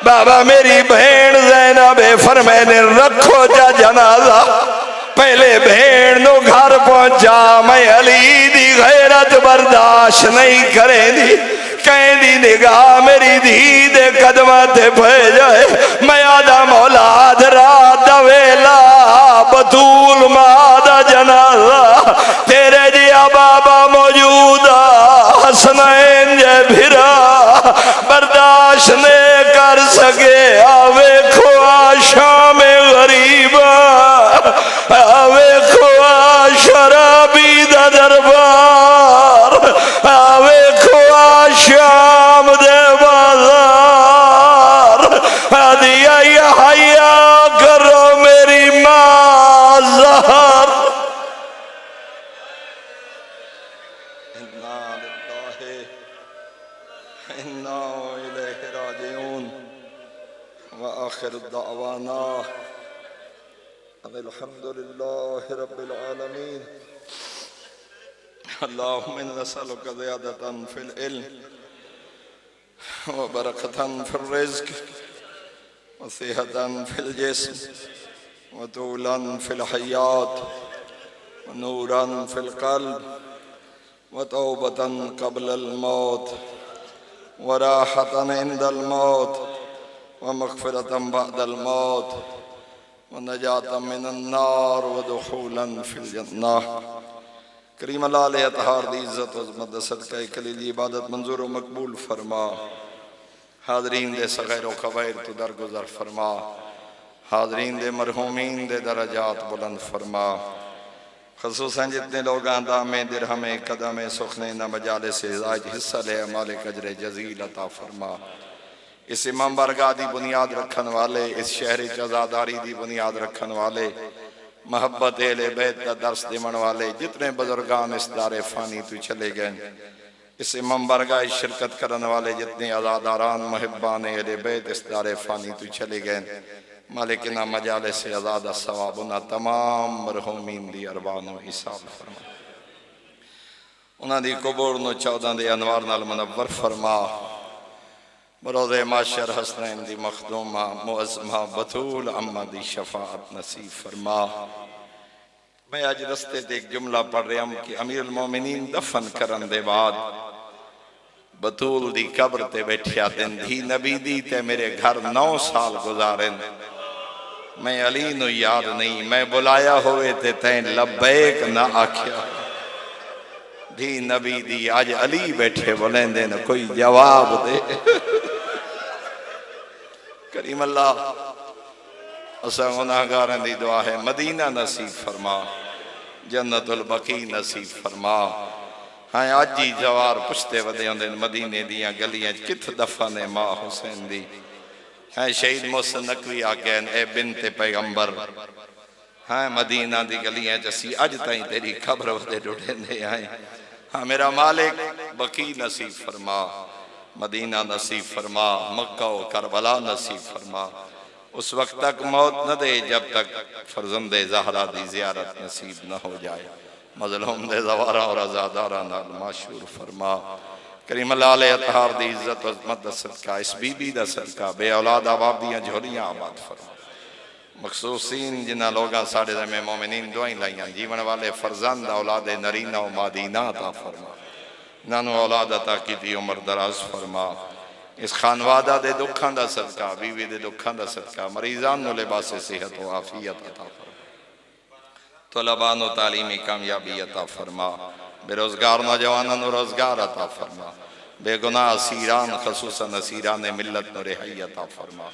बाबा मेरी बहन ज़ैनब फरमाने रखो जा जनाजा पहले भेड़ नो घर पहुंचा मैं अली दी गैरत बर्दाश्त नहीं करेंदी कहदी निगाह मेरी धी दे कदमा ते पे जाए मैं आदा मौलाद रात वेला बतूल मादा जनाजा तेरे जिया बाबा मौजूदा हसनैन जे भिरा बर्दाश्त ने कर सके आवे खुआ शाम गरीबा आवे खुआ शराबी दा दरबार आवे खुआ शाम दे बाजार दिया हया करो मेरी मां ज़हर। इन्ना लिल्लाहि इन्ना इलैहि राजिऊन व आखिरु दावाना अल्हम्दुलिल्लाहि रब्बिल आलमीन। अल्लाहुम्मा इन्ना नसअलुका ज़ियादतन फिल इल्म व बरकतन फिर रिज़्क़ व सेहतन फिल जिस्म व तूलन फिल हयात व नूरन फिल क़ल्ब व तौबतन क़ब्लल मौत व राहतन इंदल मौत व मग़फ़िरतन बअदल मौत व नजातन मिनन नार व दुख़ूलन फिल जन्नह। करीम अल्लाह अतहार दी इज़्ज़त व अज़मत सदक़ा कलीली इबादत मंजूर व मकबूल फरमा। हाज़रीन दे सग़ैर व कबैर तू दरगुज़र फरमा। हाज़रीन दे मरहूमीन दे दरजात बुलंद फरमा। ख़ुसूसन जितने लोग दामे दिरहमे कदमे सुखने न मजाले से हिस्सा ले मालिक अजर जज़ील अता फरमा। इस इमाम बारगाह की बुनियाद रखन वाले, इस शहर च आज़ादारी की बुनियाद रखन वाले, मोहब्बत अहले बैत का दर्स देवन वाले जितने बुजुर्गान इस दारे फानी तो चले गए, इस इमाम बारगाह शिरकत करने वाले जितने आज़ादारान मुहिब्बान अहले बैत इस दारे फानी तो चले गए, मालिक ना मजाले से आज़ादा सवाब उन्हें तमाम मरहूमीन दी अरबान हिसाब फरमा, उन्होंने कबूर नूं 14 दे अनवार नाल मुनव्वर फरमा। बरोज़े माशर हसनैन दी मखदूमा मुअज़्ज़मा बतूल अम्मा दी शफाअत नसीब फरमा। मैं आज रस्ते ते एक जुमला पढ़ रहा हूं कि अमीरुल मोमिनीन दफन करन दे बाद बतूल दी कब्र ते बैठिया दिन धी नबी दी ते मेरे घर 9 साल गुजारे, मैं अली नूं याद नहीं, मैं बुलाया होवे ते तैं लब्बैक ना आख्या, धी नबी दी आज अली बैठे बुलेंदे न कोई जवाब दे। करीम अल्लाह असा गुनाहगारां दी दुआ है मदीना नसीब फरमा, जन्नतुल बकी नसीब फरमा। हाँ अज ही जवार पुछते वदे होंदे मदीने दियां गलियां किथ दफन है मां हुसैन दी। हाँ शहीद मोहसिन नकवी आ गए ए बिनते पैगंबर, हाँ मदीना दी गलियां च असी अज ताईं तेरी खबर वदे ढूंढे आए। हाँ मेरा मालिक बकी नसीब फरमा, मदीना नसीब फरमा, मक्का व करबला नसीब फरमा। उस वक्त तक मौत न दे जब तक फरजंदे ज़हरा दी ज़ियारत नसीब न हो जाए। मज़लूम दे ज़वारा और आज़ादारा नाल माशूर फरमा। करीम अल्लाह अतहार दी इज्जत अज़मत दा सदका, इस बीबी दा सदका बे औलाद आबाद दियां झोलियां आबाद फरमा। मखसूसीन जिन्हां लोगां साडे दरमे मोमिनीन दुआई लाइयां जीवन वाले फरजंद औलाद नरीना व मादीना अता फरमा, नानू औलाद अता कीती उम्र दराज फरमा। इस खानवादा दे दुखां दा सदका, बीवी दे दुखां दा सदका, मरीजान नूं लिबासे सेहत व आफियत अता फरमा, तलबा नूं तालीमी कामयाबी अता फरमा, बेरोजगार नौजवानों नूं रोजगार अता फरमा, बेगुनाह असीरान खसूसन असीरान मिल्लत नूं रिहाई अता फरमा।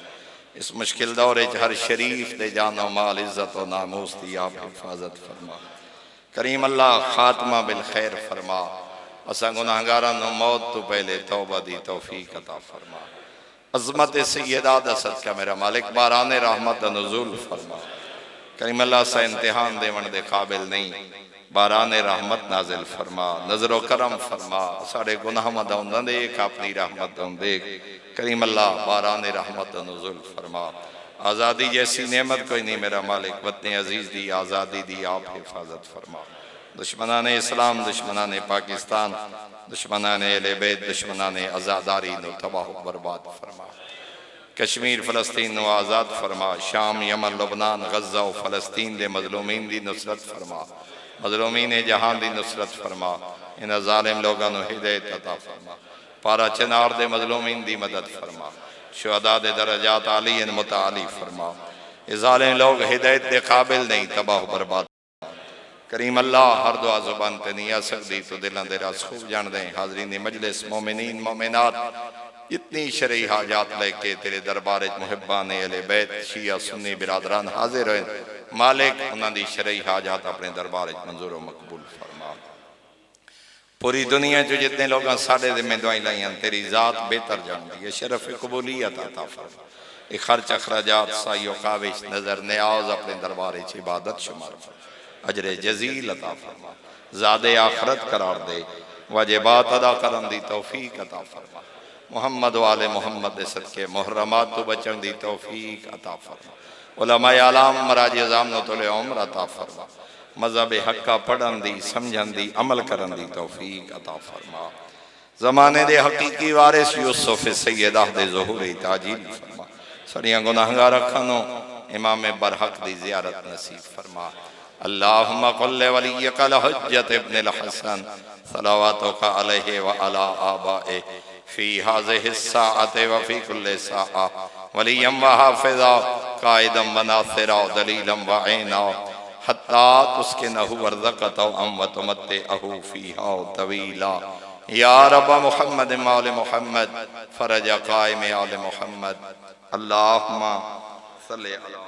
इस मुश्किल दौरे च हर शरीफ दे जानो माल इज्जत व नामूस दी आप हिफाजत फरमा। करीम अल्लाह खात्मा बिल खैर फरमा, असा गुनाहगारां नूं मौत तो पहले तौबा दी तौफीक अता फरमा। अज़मत सैयदा दा सदका मेरा मालिक बाराने रहमत दा नुज़ूल फरमा। करीम अल्लाह सा इम्तिहान देवन दे काबिल नहीं, बाराने रहमत नाजिल फरमा, नजरो करम फरमा, साढ़े गुनाह मदौंदा देख अपनी रहमत दौं देख। करीम अल्लाह बाराने रहमत दा नुज़ूल फरमा। आज़ादी जैसी नेमत कोई नहीं मेरा मालिक, वतन अजीज दी आज़ादी दी आप हिफाजत फरमा। दुश्मनाने इस्लाम, दुश्मनाने पाकिस्तान, दुश्मनाने अहले बैत, दुश्मनाने आज़ादारी नूं तबाह बर्बाद फरमा। कश्मीर फलस्तीन नूं आज़ाद फरमा, शाम यमन लुबनान गज़ा व फलस्तीन दे मजलूमीन दी नुसरत फरमा, मजलूमीन जहान दी नुसरत फरमा। इन्हां ज़ालिम लोगां नूं हिदायत अता फरमा, पारा चनार दे मजलूमीन दी मदद फरमा, शुहदा दे दरजात आली मुताली फरमा। ये ज़ालिम लोग हिदायत दे काबिल नहीं, तबाह बर्बाद। करीम अल्लाह हर दुआ जुबान ते नहीं आ सकती तो दिलों दे राज खूब जान दें। हाज़रीन मजलिस मोमिनीन मोमिनात इतनी शरई हाजात लेके तेरे दरबार मुहिब्बान अहले बैत शिया सुन्नी बिरादरान हाजिर हैं, मालिक उन्होंने शरई हाजात अपने दरबार मंजूर मकबूल फरमा। पूरी दुनिया जो जितने लोग साढ़े जिम्मे दुआई लाइया तेरी जात बेहतर जानती है, शरफ कबूलियत अता फरमा। एक खर्च अखराजात साइयो काविश नजर न्याज अपने दरबार इबादत शुमार फरमा, अजरे जजील अता फरमा, ज़ादे आखरत करार दे, वाजिबात अदा करन दी तौफीक अता फरमा। मोहम्मद वाले मोहम्मद दे सदके मुहर्रमात तो बचन दी तौफीक अता फरमा। उलमाए आलाम मराज अज़ाम नो तोले उम्र अता फरमा, मज़हब हक्का पढ़न दी समझन दी अमल करन दी तौफीक अता फरमा। ज़माने दे हकीकी वारिस यूसुफ सैयदा दे ज़ुहूर ताजील फरमा। सड़ियां गुनाहगार अखां नूं इमाम बरहक दी ज़ियारत नसीब फरमा। अल्लाहुम्मा कुल्ले वलियकल हुज्जत इब्नुल हसन सलावातुका अलैहि व अला आबाए फी हाज़िहि साअति व फी कुल्लि साअ वलियम व हाफ़िज़ा काइदम व नासिरा दलीलम व ऐना हत्ता तुस्किनहु वर्ज़क़तहु अम व तुमत्तिअहु फ़ीहा तवीला। या रब मुहम्मद मौल मुहम्मद फरज क़ाइम आल मुहम्मद। अल्लाहुम्मा सल्लि अला